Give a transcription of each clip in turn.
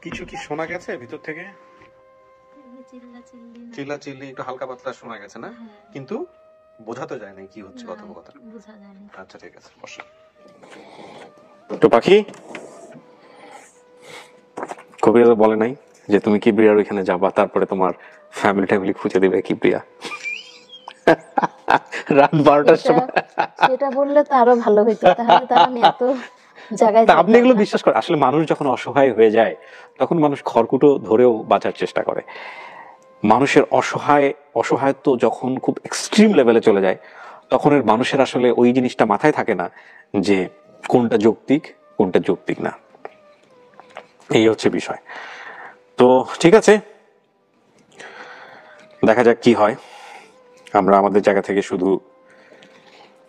কিছু কি শোনা গেছে ভিতর থেকে? চিল্লাচিল্লি একটু হালকা পাতলা শোনা গেছে না, কিন্তু বোঝা তো যায় না কি হচ্ছে কথোপকথন। আচ্ছা ঠিক আছে, বসো। তো পাখি, কবিরা তো বলে নাই যে তুমি কিবরিয়ার ওইখানে যাবা, তারপরে তোমার ফ্যামিলি খুঁজে দিবে কিবরিয়া রাত 12টার সময়? সেটা বললে তো আরো ভালো হইতো, তাহলে তো আমি এত জায়গায় আপনি এগুলো বিশ্বাস করেন? আসলে মানুষ যখন অসহায় হয়ে যায় তখন মানুষ খড়কুটো ধরেও বাঁচার চেষ্টা করে। মানুষের অসহায়ত্ব যখন খুব এক্সট্রিম লেভেলে চলে যায় তখন মানুষের আসলে ওই জিনিসটা মাথায় থাকে না যে কোনটা যৌক্তিক কোনটা যৌক্তিক না। এই হচ্ছে বিষয়। তো ঠিক আছে, দেখা যাক কি হয়। আমরা আমাদের জায়গা থেকে শুধু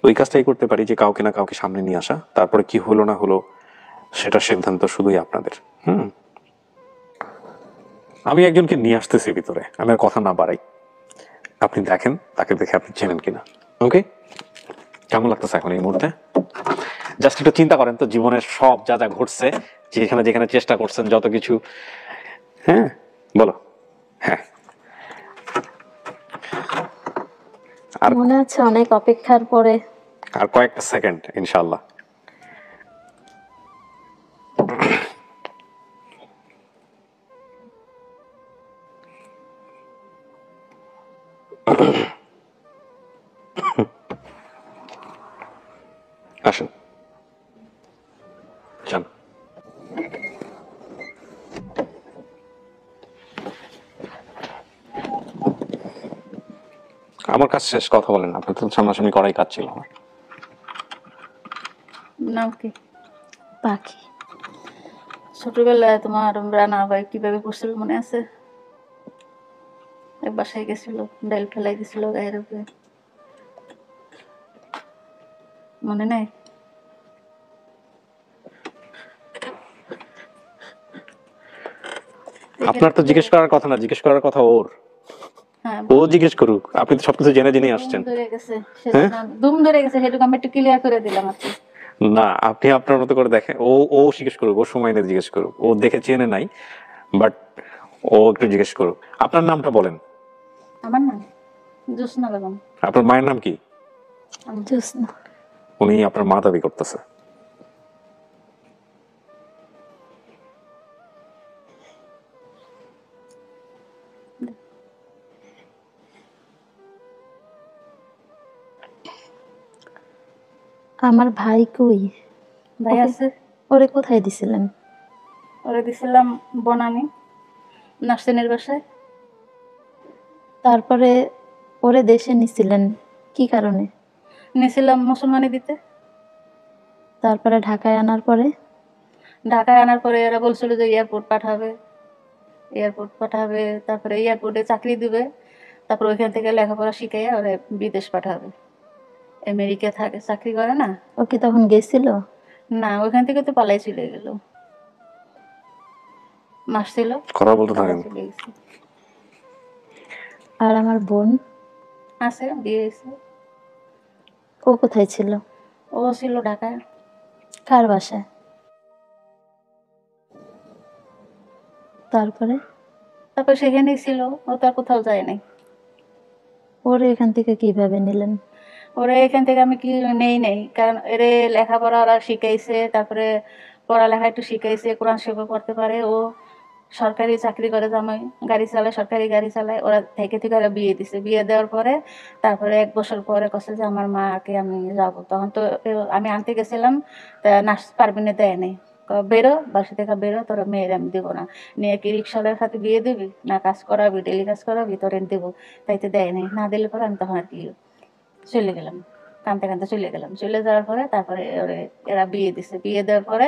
ওই কাজটাই করতে পারি যে কাউকে না কাউকে সামনে নিয়ে আসা, তারপরে কি হলো না হলো সেটা সিদ্ধান্ত শুধুই আপনাদের। আমি একজনকে নিয়ে আসতেছি ভিতরে, আমি আর কথা না বাড়াই, আপনি দেখেন তাকে দেখে আপনি চেনেন কিনা। ওকে, কেমন লাগতেছে এখন এই মুহূর্তে? জাস্ট একটু চিন্তা করেন তো জীবনের সব যা যা ঘটছে, যেখানে যেখানে চেষ্টা করছেন যত কিছু। হ্যাঁ বলো। হ্যাঁ, আর মনে হচ্ছে অনেক অপেক্ষার পরে আর কয়েকটা সেকেন্ড ইনশাআল্লাহ। আসুন যান। আমার কাছে শেষ, কথা বলেন। আপনি তো সামনাসামনি করাই কাজ ছিল আমার। নাম কি? পাখি। ছোটবেলায় তোমার রানা ভাই কিভাবে করছিল মনে আছে? এক বাসায় গেছিল, ডাল ফেলাই দিছিল গায়ের উপরে, মনে নাই? আপনার তো জিজ্ঞেস করার কথা না, জিজ্ঞেস করার কথা ওর। ও জিজ্ঞেস করুক, আপনি তো সবকিছু জেনে জেনে আসছেন। দুম ধরে গেছে সেটুকু আমি একটু ক্লিয়ার করে দিলাম আর কি। না, আপনি আপনার মতো করে দেখেন। ও জিজ্ঞেস করুক, ও সময় নিয়ে জিজ্ঞেস করুক। ও দেখে চেনে নাই, বাট ও একটু জিজ্ঞেস করুক। আপনার নামটা বলেন। আমার নাম জোসনা বেগম। আপনার মায়ের নাম কি? জোসনা। উনি আপনার মা দাবি করতেছে। আমার ভাই কই? ভাই আছে। ওরে কোথায় দিছিলেন? ওরে দিছিলাম বনানি নার্সিনের বাসায়। তারপরে ওরে দেশে নিছিলেন কি কারণে? নিছিলাম মুসলমানি দিতে। তারপরে ঢাকায় আনার পরে? ঢাকায় আনার পরে এরা বলছিল যে এয়ারপোর্ট পাঠাবে, তারপরে এয়ারপোর্টে চাকরি দিবে, তারপর ওইখান থেকে লেখাপড়া শিখাইয়া ওরা বিদেশ পাঠাবে। আমেরিকা থাকে, চাকরি করে না। ও কি তখন গেছিল? না, ওইখান থেকে তো পালাই চলে গেল। মাস ছিল, কথা বলতে থাকেন। আর আমার বোন আছে, বিয়ে হয়েছে। ও কোথায় ছিল? ও ছিল ঢাকায়। কার বাসায়? তারপরে সেখানেই ছিল, ও তো আর কোথাও যায় নাই। ওরে এখান থেকে কিভাবে নিলেন? ওরে এখান থেকে আমি কি নেই, কারণ এরে লেখাপড়া ওরা শিখাইছে, তারপরে পড়ালেখা একটু শিখাইছে, কোরআন শরীফ পড়তে পারে। ও সরকারি চাকরি করে, জামাই গাড়ি চালায়, সরকারি গাড়ি চালায়। ওরা থেকে ওরা বিয়ে দিছে। বিয়ে দেওয়ার পরে তারপরে 1 বছর পরে কছে যে আমার মাকে আমি যাবো। তখন তো আমি আনতে গেছিলাম, তা নার্স পারবিনে দেয় নাই। বেরো, বাসা থেকে বেরো, তোরা মেয়ের আমি দেবো না। নিয়ে কি রিক্সাওয়ালার সাথে বিয়ে দিবি না কাজ করাবি, ডেলি কাজ করাবি, তোর দেবো। তাইতে দেয় নাই, না দিলে পরে আমি তখন আর কি চলে গেলাম, কানতে কানতে চলে গেলাম। চলে যাওয়ার পরে তারপরে এরা বিয়ে দিছে। বিয়ে দেওয়ার পরে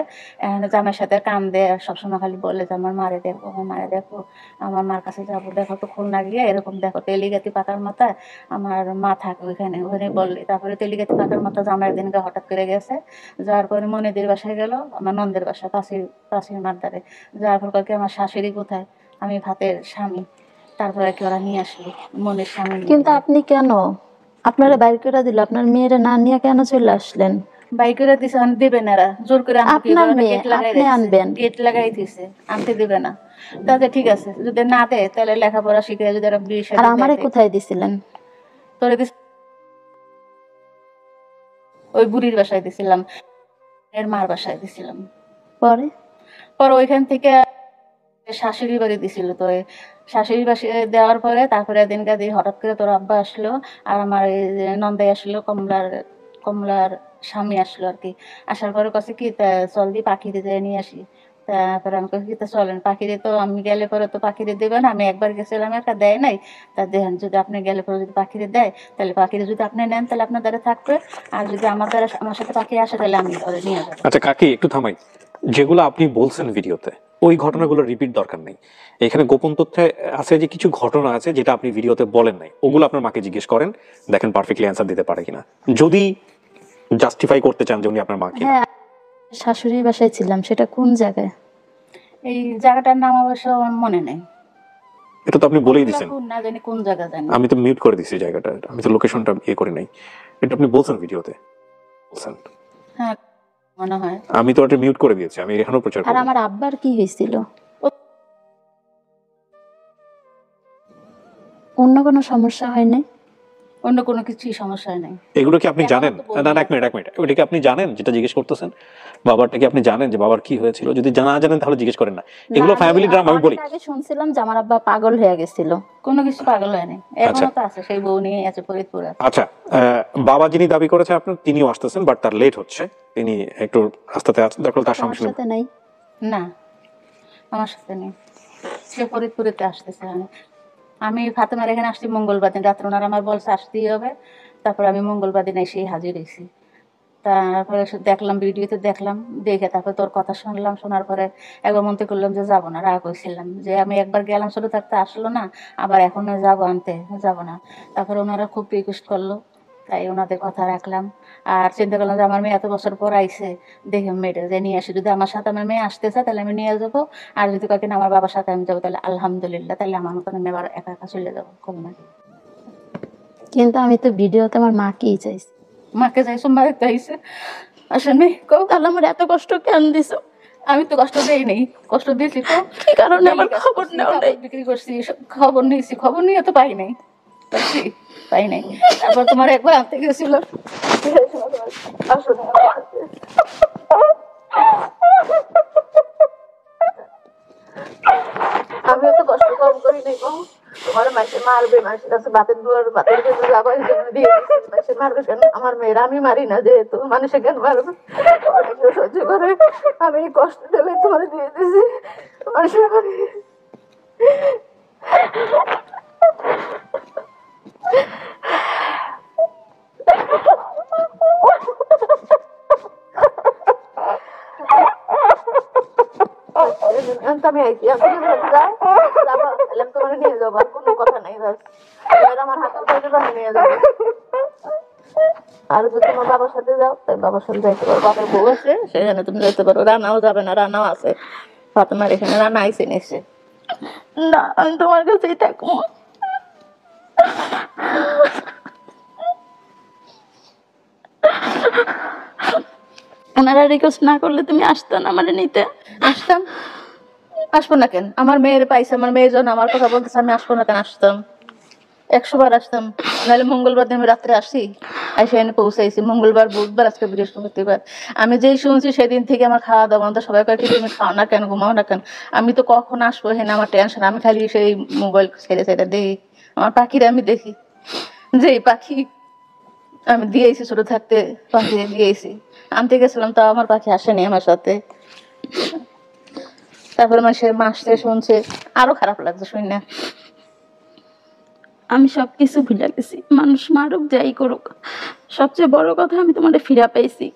জামাইয়ের সাথে কান্দে, সবসময় খালি বলে যে আমার মারে দেখো, আমার মার কাছে যাবো, দেখো তো খুলনা গিয়ে এরকম দেখো তেলিগাতি পাকার মাথা আমার মা থাকে ওইখানে বললে। তারপরে তেলিগাতি পাকার মাথা জামাইয়ের দিনকে হঠাৎ করে গেছে। যাওয়ার পরে মনিদের বাসায় গেল, আমার নন্দের বাসা পাশের মারদারে। যাওয়ার পর কি আমার শাশুড়ি কোথায়, আমি ভাতের স্বামী। তারপরে কি ওরা নিয়ে আসলো মনের স্বামী। কিন্তু আপনি কেন, আপনারা বাইর করে দিল, আপনার মেয়েরা না নিয়ে কেন চলে আসলেন? বাই করে দিছে দিবে না, জোর করে আপনার মেয়ে, আপনি আনবেন। গেট লাগাই দিছে, আনতে দিবে না। তাতে ঠিক আছে, যদি না দেয় তাহলে লেখাপড়া শিখে যদি এরা বিয়ে আর আমারে কোথায় দিছিলেন? তোরে ওই বুড়ির বাসায় দিছিলাম, এর মার বাসায় দিছিলাম। পরে পরে ওইখান থেকে শাশুড়ি বাড়ি দিছিল, তো শাশুড়ি বাসি দেওয়ার পরে তারপরে দিনকা দিয়ে হঠাৎ করে তোর আব্বা আসলো, আর আমার এই যে নন্দাই আসলো, কমলার স্বামী আসলো আর কি। আসার পরে কাছে কি চল দিয়ে পাখি দিয়ে নিয়ে আসি। তারপরে আমি কি চলেন পাখি দিয়ে, তো আমি গেলে পরে তো পাখি দিয়ে দেবে না, আমি একবার গেছিলাম একটা দেয় নাই। তা দেখেন যদি আপনি গেলে পরে যদি পাখি দিয়ে দেয় তাহলে পাখি দিয়ে যদি আপনি নেন তাহলে আপনার দ্বারা থাকবে, আর যদি আমার দ্বারা আমার সাথে পাখি আসে তাহলে আমি ওরে নিয়ে যাবো। আচ্ছা কাকি একটু থামাই, যেগুলো আপনি বলছেন ভিডিওতে ওই ঘটনাগুলো রিপিট দরকার নেই। এখানে গোপন তথ্যে আছে যে কিছু ঘটনা আছে যেটা আপনি ভিডিওতে বলেন নাই, ওগুলো আপনার মাকে জিজ্ঞেস করেন, দেখেন পারফেক্টলি অ্যান্সার দিতে পারে কিনা, যদি জাস্টিফাই করতে চান যে উনি আপনার মা কিনা। হ্যাঁ, শাশুড়ির বাসায় ছিলাম, সেটা কোন জায়গায়? এই জায়গাটার নাম অবশ্য আমার মনে নেই, এটা তো আপনি বলেই দিয়েছেন। না জানি কোন জায়গা জানি। আমি তো মিউট করে দিছি জায়গাটা, আমি তো লোকেশনটা করি নাই। এটা আপনি বলছেন ভিডিওতে বলছেন। হ্যাঁ মনে হয়। আমি তো এটা মিউট করে দিয়েছি, আমি এখনো প্রচার আর করব। আমার আব্বার কি হয়েছিল? অন্য কোনো সমস্যা হয় নাই? অন্য কোনো কিছুই সমস্যা নেই। এগুলো কি আপনি জানেন? না না, এক মিনিট, ওটা কি আপনি জানেন যেটা জিজ্ঞেস করতেছেন? বাবারটা কি আপনি জানেন যে বাবার কি হয়েছিল? যদি না জানেন তাহলে জিজ্ঞেস করেন না, এগুলো ফ্যামিলি ড্রামা। আমি বলি আগে শুনছিলাম যে আমার আব্বা পাগল হয়ে গেছিল। কোনো কিছু পাগল হয়নি, এখনো তো আছে, সেই বউ নিয়ে আছে ফরিদপুরে। আচ্ছা, বাবা যিনি দাবি করেছে আপনার, তিনিও আসতেছেন, বাট তার লেট হচ্ছে, তিনি একটু রাস্তাতে আছেন, তারপর তার আমার সঙ্গে সাথে নাই? না আমার সাথে নেই, সে ফরিদপুরেতে আসতেছে। আমি ফাতেমার এখানে আসছি মঙ্গলবার দিন রাত্রে, ওনারা আমার বলছে আসতেই হবে। তারপর আমি মঙ্গলবার দিন এসেই হাজির হয়েছি। তারপরে দেখলাম ভিডিওতে, দেখলাম দেখে তারপরে তোর কথা শুনলাম, শোনার পরে একবার মনে করলাম যে যাবো না, রাগ হয়েছিলাম যে আমি একবার গেলাম ছোট থাকতে, আসলো না, আবার এখন যাবো আনতে, যাবো না। তারপরে ওনারা খুব রিকোয়েস্ট করলো, তাই ওনাদের কথা রাখলাম। আর চিন্তা করলাম যে আমার মেয়ে এত বছর পর আইসে, দেখে মেয়েটা যে নিয়ে আসি, যদি আমার সাথে আমার মেয়ে আসতেছে তাহলে আমি নিয়ে যাবো, আর যদি কয়েকদিন আমার বাবার সাথে আমি যাবো তাহলে আলহামদুলিল্লাহ, তাহলে আমার মতন আমি আবার একা একা চলে যাবো খুলনা। কিন্তু আমি তো ভিডিওতে আমার মাকেই চাইছি। মাকে চাইছো, মাকে চাইছে, আসেনি কও। তাহলে আমার এত কষ্ট কেন দিছো? আমি তো কষ্ট দেই নেই, কষ্ট দিয়েছি তো। কি কারণে আমার খবর নেও নাই? বিক্রি করছি, খবর নিয়েছি, খবর নিয়ে তো পাই নাই, পাই নাই। তারপর তোমার একবার আনতে গেছিল, আমিও তো কষ্ট কম করি নাই গো। তোমার মাসে মারবে, মাসের কাছে ভাতের দুয়ার ভাতের জন্য যাবো, এই জন্য দিয়ে মাসে মারবে কেন? আমার মেয়েরা আমি মারি না, যেহেতু মানুষে কেন মারবে? সহ্য করে আমি কষ্ট দিলে তোমার দিয়ে দিয়েছি, তোমার সেবা করি। আমি আইছি, তোমার নিয়ে যাবো, আর কোনো কথা নাই, আমার হাতে নিয়ে যাবো। আর যদি তোমার বাবার সাথে যাও, তাই বাবার সাথে যাইতে পারো, বাবার বউ আছে সেখানে তুমি যাইতে পারো, রান্নাও যাবে না, রান্নাও আছে, ফাতেমার এখানে রান্না আইসে নিচ্ছে। না, আমি তোমার কাছেই থাকবো। ওনারা রিকোয়েস্ট না করলে তুমি আসতে না মানে নিতে? আসতাম, আসবো না কেন? আমার মেয়ের পাইছে, আমার মেয়ের জন্য আমার কথা বলতেছে, আমি আসবো না কেন? আসতাম, 100 বার আসতাম। নাহলে মঙ্গলবার দিন আমি রাত্রে আসি, এসে এনে পৌঁছাইছি, মঙ্গলবার বুধবার আজকে বৃহস্পতিবার। আমি যেই শুনছি সেদিন থেকে আমার খাওয়া দাওয়া বন্ধ। সবাই কয়েক তুমি খাও না কেন, ঘুমাও না কেন? আমি তো কখন আসবো হেন আমার টেনশন, আমি খালি সেই মোবাইল ছেড়ে ছেড়ে দেখি, আমার পাখিরা আমি দেখি, যে পাখি আমি দিয়েছি ছোট থাকতে, পাখি দিয়েছি, আনতে গেছিলাম, তাও আমার পাখি আসেনি আমার সাথে। তারপরে মানুষের মাসে শুনছে, আরো খারাপ লাগছে শুনি না। আমি সবকিছু ভুলে গেছি, মানুষ মারুক যাই করুক, সবচেয়ে বড় কথা আমি তোমার ফিরা পাইছি।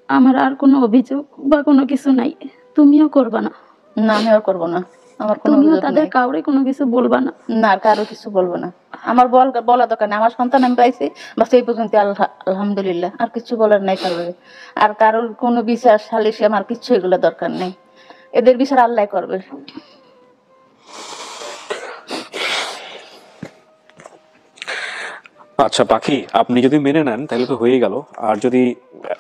আমার আর কোনো অভিযোগ বা কোনো কিছু নাই, তুমিও করবা না। না আমি আর করবো না, আমার কোনো তুমিও অভিযোগ তাদের নাই। কাউরে কোনো কিছু বলবা না। না কারো কিছু বলবো না, আমার বলা দরকার নেই, আমার সন্তান আমি পাইছি বাস এই পর্যন্ত, আলহামদুলিল্লাহ, আর কিছু বলার নাই কারোর। আর কারোর কোনো বিচার সালিশি আমার কিছু এগুলো দরকার নেই, এদের বিচার আল্লাহ করবে। আচ্ছা পাখি, আপনি যদি মেনে নেন তাহলে তো হয়ে গেল, আর যদি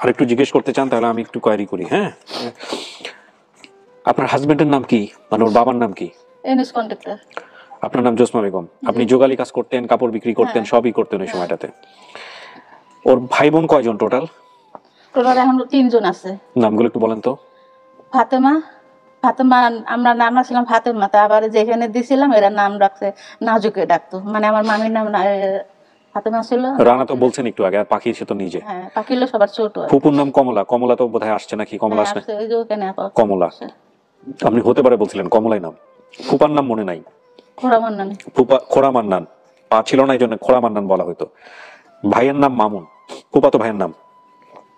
আরেকটু জিজ্ঞেস করতে চান তাহলে আমি একটু কোয়ারি করি। হ্যাঁ, আপনার হাজবেন্ডের নাম কি, মানে ওর বাবার নাম কি? NS contractor. আপনার নাম জোসনা বেগম, আপনি যোগালি কাজ করতেন, কাপড় বিক্রি করতেন, হ্যাঁ। সবই করতেন ওই সময়টাতে। ওর ভাই বোন কয়জন টোটাল? টোটাল এখন 3 জন আছে। নামগুলো একটু বলেন তো। ফাতেমা, ফাতেমা আমরা নাম রাখছিলাম ফাতেমা, তা আবার যেখানে দিছিলাম এরা নাম রাখছে নাজুকে ডাকতো, মানে আমার মামির নাম ফাতেমা ছিল। রানা তো বলছেন একটু আগে, আর পাখি সে তো নিজে। হ্যাঁ, পাখি হলো সবার ছোট। ফুপুর নাম কমলা, কমলা তো বোধহয় আসছে নাকি? কমলা আসছে, আসছে, ওই যে ওখানে আপাতত কমলা। আছে। আপনি হতে পারে বলছিলেন কমলাই নাম। ফুপার নাম মনে নাই? খোড়া মান্নান। ফুপা খোড়া মান্নান, পা ছিল না এই জন্য খোড়া মান্নান বলা হতো। ভাইয়ের নাম মামুন, ফুপাতো ভাইয়ের নাম।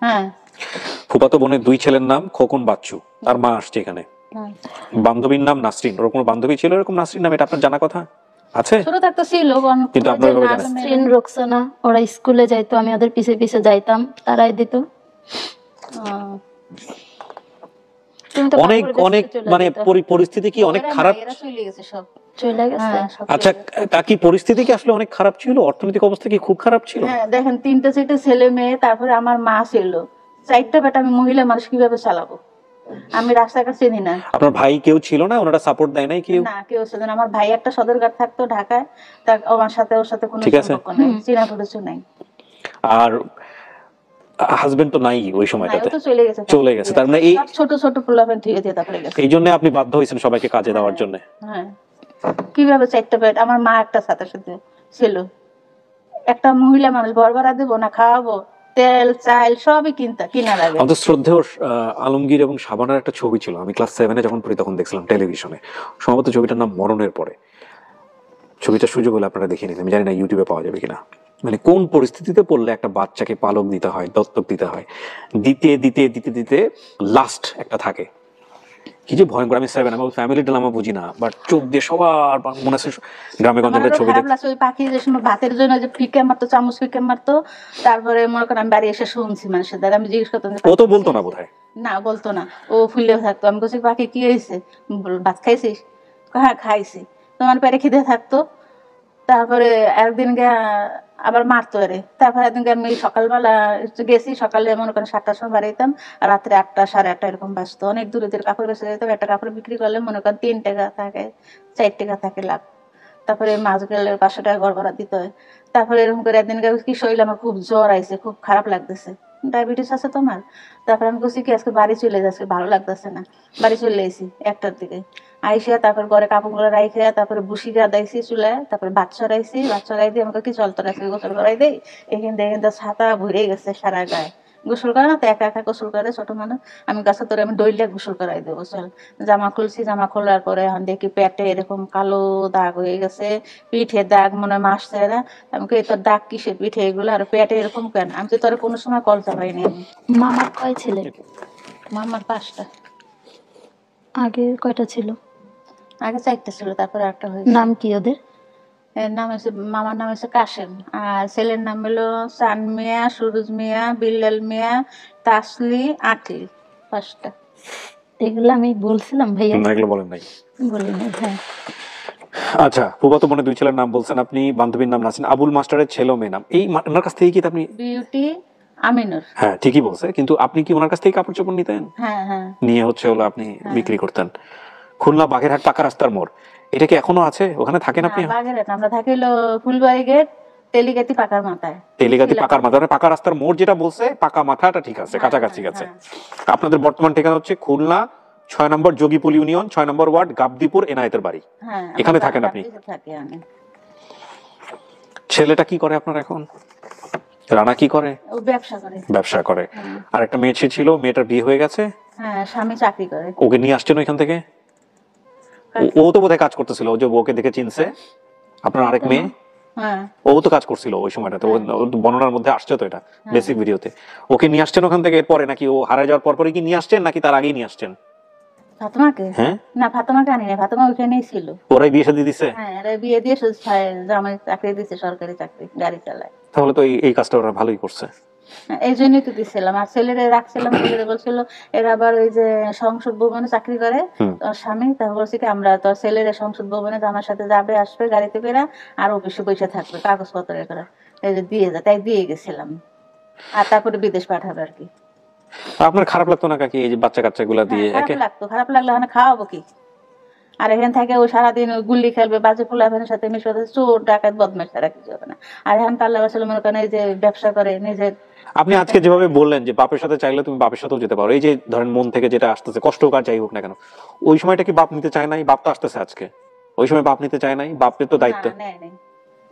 হ্যাঁ ফুপাতো বোনের 2 ছেলের নাম খোকন বাচ্চু, তার মা আসছে এখানে। হ্যাঁ। বান্ধবীর নাম নাসরিন, ওর কোনো বান্ধবী ছিল এরকম নাসরিন নাম? এটা আপনার জানা কথা আছে? ছোট থাকতে ছিল, কিন্তু আপনারা কবে জানেন? নাসরিন, রোকসানা, ওরা স্কুলে যাইতো, আমি ওদের পিছে পিছে যাইতাম, তারাই দিত। তুমি তো অনেক কাপড় বেচতে অনেক চলে মানে যেতা। পরিস্থিতি কি অনেক খারাপ? এরা চলে গেছে সব। চলে গেছে। হ্যাঁ, সব আচ্ছা, চলে গেছে। তা কি পরিস্থিতি কি আসলে অনেক খারাপ ছিল? অর্থনৈতিক অবস্থা কি খুব খারাপ ছিল? হ্যাঁ, দেখেন 3টে ছেলে মেয়ে, তারপরে আমার মা ছিল, 4টা বেটা, আমি মহিলা মানুষ কিভাবে চালাবো? আমি রাস্তাঘাট চিনি না। আপনার ভাই কেউ ছিল না? ওনারা সাপোর্ট দেয় নাই কেউ? না, কেউ ছিল না। আমার ভাই একটা সদরঘাট থাকতো ঢাকায়, তার আমার সাথে ওর সাথে কোনো ঠিক আছে। সম্পর্ক নাই, চিনা পরিচয় নাই। আর হাজবেন্ড তো নাই ওই নাই, ও সময়টাতে, তো চলে গেছে। চলে গেছে। তার মানে এই সব ছোট ছোট পোলাপেন ঠিক দিয়ে তারপরে গেছে। এই জন্য আপনি বাধ্য হয়েছেন সবাইকে কাজে দেওয়ার জন্য। হ্যাঁ, কিভাবে 4টা বেড, আমার মা একটা সাথে সাথে ছিল। একটা মহিলা মানুষ ঘর ভাড়া দেবো না, খাওয়াবো, তেল চাল সবই কিনা লাগে। আমাদের শ্রদ্ধেয় আলমগীর এবং শাবানার একটা ছবি ছিল, আমি ক্লাস 7-এ যখন পড়ি তখন দেখছিলাম টেলিভিশনে। সম্ভবত ছবিটার নাম মরণের পরে। ছবিটা সুযোগ হলে আপনারা দেখে নিন, আমি জানি না ইউটিউবে পাওয়া যাবে কিনা। মানে কোন পরিস্থিতিতে পড়লে একটা বাচ্চাকে পালক দিতে হয়, দত্তক দিতে হয়, দিতে দিতে দিতে দিতে লাস্ট একটা থাকে। কি যে ভয়ঙ্কর! আমি 7, আমি ফ্যামিলি ড্রামা বুঝি না, বাট চোখ দিয়ে সবার মনে আছে গ্রামে গঞ্জে আমারও ছবি খারাপ দেখে। লাগছে, ওই পাখি যে সময় ভাতের জন্য যে ফিকে মারতো, চামচ ফিকে মারতো, তারপরে মনে করেন আমি বাড়ি এসে শুনছি মানুষের দ্বারা, আমি জিজ্ঞেস করতাম যে ও তো বলতো না বোধহয়। না, বলতো না, ও ফুলে থাকতো। আমি বলছি পাখি কি হয়েছে, ভাত খাইছিস? হ্যাঁ খাইছি। তোমার পেটে খিদে থাকতো। তারপরে একদিন আবার মারতো রে। তারপরে একদিন আমি সকালবেলা গেছি, সকালে মনে করেন 7টার সময় বাড়িতাম, আর রাত্রে 8টা 8:30 এরকম বাঁচতো। অনেক দূরে দূরে কাপড় বেঁচে যেতাম, একটা কাপড় বিক্রি করলে মনে করেন 3 টাকা থাকে, 4 টাকা থাকে লাভ। তারপরে মাছ গেলে 500 টাকা ঘর ভাড়া দিতে হয়। তারপরে এরকম করে একদিন কি শরীর আমার খুব জ্বর আইছে, খুব খারাপ লাগতেছে, ডায়াবেটিস আছে তোমার। তারপরে আমি বলছি কি আজকে বাড়ি চলে যাচ্ছে, ভালো লাগতেছে না। বাড়ি চলে এসেছি 1টার দিকে। আইসা তারপর ঘরে কাপড়গুলো রাইখে, তারপরে বুসি গাদাইছি চুলায়, তারপরে ভাত ছড়াইছি, ভাত ছড়াই দিয়ে আমাকে কি চল তোর আজকে গোসল করাই দেই। এখান ছাতা ভরে গেছে সারা গায়ে। গোসল করে না তো, একা একা গোসল করে ছোট মানুষ। আমি গাছে তোরে আমি ডইলে গোসল করাই দেবো চল। জামা খুলছি, জামা খোলার পরে এখন দেখি পেটে এরকম কালো দাগ হয়ে গেছে, পিঠে দাগ, মনে হয় মাস যায় না। আমি কই তোর দাগ কিসের পিঠে এগুলো, আর পেটে এরকম কেন? আমি তো তোর কোনো সময় কল চাপাইনি। আমি মামার কয় ছেলে? মামার 5টা। আগে কয়টা ছিল? আগে 4টা ছিল, তারপরে একটা হয়েছে। নাম কি ওদের? এর নাম হচ্ছে, মামার নাম হচ্ছে কাশেম, আর ছেলের নাম হলো চান মিয়া, সুরুজ মিয়া, বিল্লাল মিয়া, তাসলি, আটলি। 5টা। এগুলো আমি বলছিলাম ভাইয়া, না, এগুলো বলেন নাই। বলি নাই। হ্যাঁ, আচ্ছা, ফুফাতো বোনের 2 ছেলের নাম বলছেন আপনি, বান্ধবীর নাম নাসরিন, আবুল মাস্টারের ছেলে মেয়ে নাম এই ওনার কাছ থেকে কি আপনি? বিউটি আমিনুর। হ্যাঁ ঠিকই বলছে, কিন্তু আপনি কি ওনার কাছ থেকে কাপড় চোপড় নিতেন? হ্যাঁ হ্যাঁ। নিয়ে হলো আপনি বিক্রি করতেন। খুলনা বাগেরহাট পাকা রাস্তার মোড়, এটা কি এখনো আছে? ওখানে থাকেন আপনি? বাগেরহাট আমরা থাকি হলো ফুলবাড়ি গেট, তেলিগাতি পাকার মাথায়। তেলিগাতি পাকার মাথা, পাকা রাস্তার মোড় যেটা বলছে, পাকা মাথাটা ঠিক আছে, কাছাকাছি আছে। আপনাদের বর্তমান ঠিকানা হচ্ছে খুলনা 6 নম্বর যোগীপুল ইউনিয়ন, 6 নম্বর ওয়ার্ড, গাবদীপুর, এনায়েতের বাড়ি। হ্যাঁ, এখানে থাকেন আপনি? থাকি আমি। ছেলেটা কি করে আপনার এখন? রানা কি করে? ও ব্যবসা করে। ব্যবসা করে। আর একটা মেয়ে ছিল, মেয়েটার বিয়ে হয়ে গেছে? হ্যাঁ, স্বামী চাকরি করে। ওকে নিয়ে আসছেন ওইখান থেকে? ও তো বোধহয় কাজ করতেছিল, ও যে বউকে দেখে চিনছে, আপনার আরেক মেয়ে। হ্যাঁ, ও তো কাজ করছিল ওই সময়টাতে, ওর বর্ণনার মধ্যে আসছে তো এটা বেসিক ভিডিওতে। ওকে নিয়ে আসছেন ওখান থেকে এরপরে, নাকি ও হারায় যাওয়ার পরপরই কি নিয়ে আসছেন, নাকি তার আগেই নিয়ে আসছেন? ফাতেমাকে? হ্যাঁ, না, ফাতেমাকে আনি না, ফাতেমা ওইখানেই ছিল। ওরাই বিয়ে শাদী দিছে? হ্যাঁ, এরা বিয়ে দিয়ে জামাই চাকরি দিছে, সরকারি চাকরি, গাড়ি চালায়। তাহলে তো এই কাজটা ওরা ভালোই করছে। এই জন্যই তো দিছিলাম। আর ছেলেরে রাখছিলাম, ছেলেরে বলছিল এরা আবার ওই যে সংসদ ভবনে চাকরি করে তোর স্বামী, তারপর বলছে কি আমরা তোর ছেলেরে সংসদ ভবনে আমার সাথে যাবে আসবে গাড়িতে করে, আর অফিসে বসে থাকবে কাগজপত্র এ করে, এই যে দিয়ে যা, তাই দিয়ে গেছিলাম। আর তারপরে বিদেশ পাঠাবে আর কি। আপনার খারাপ লাগতো না কাকি এই যে বাচ্চা কাচ্চা গুলা দিয়ে? খারাপ লাগতো, খারাপ লাগলে ওখানে খাওয়াবো কি? আর এখান থেকে ও সারাদিন ওই গুল্লি খেলবে, বাজে পোলাপানের সাথে মিশবে, চোর ডাকাত বদমাশ ছাড়া কিছু হবে না। আর এখন তো আল্লাহ বাসাল মনে করেন এই যে ব্যবসা করে নিজের। আপনি আজকে যেভাবে বললেন যে বাপের সাথে চাইলে তুমি বাপের সাথেও যেতে পারো, এই যে ধরেন মন থেকে যেটা আসতেছে কষ্ট হোক আর যাই হোক না কেন, ওই সময়টা কি বাপ নিতে চায় নাই? বাপ তো আসতেছে আজকে, ওই সময় বাপ নিতে চায় নাই? বাপের তো দায়িত্ব। না, নেয় নাই।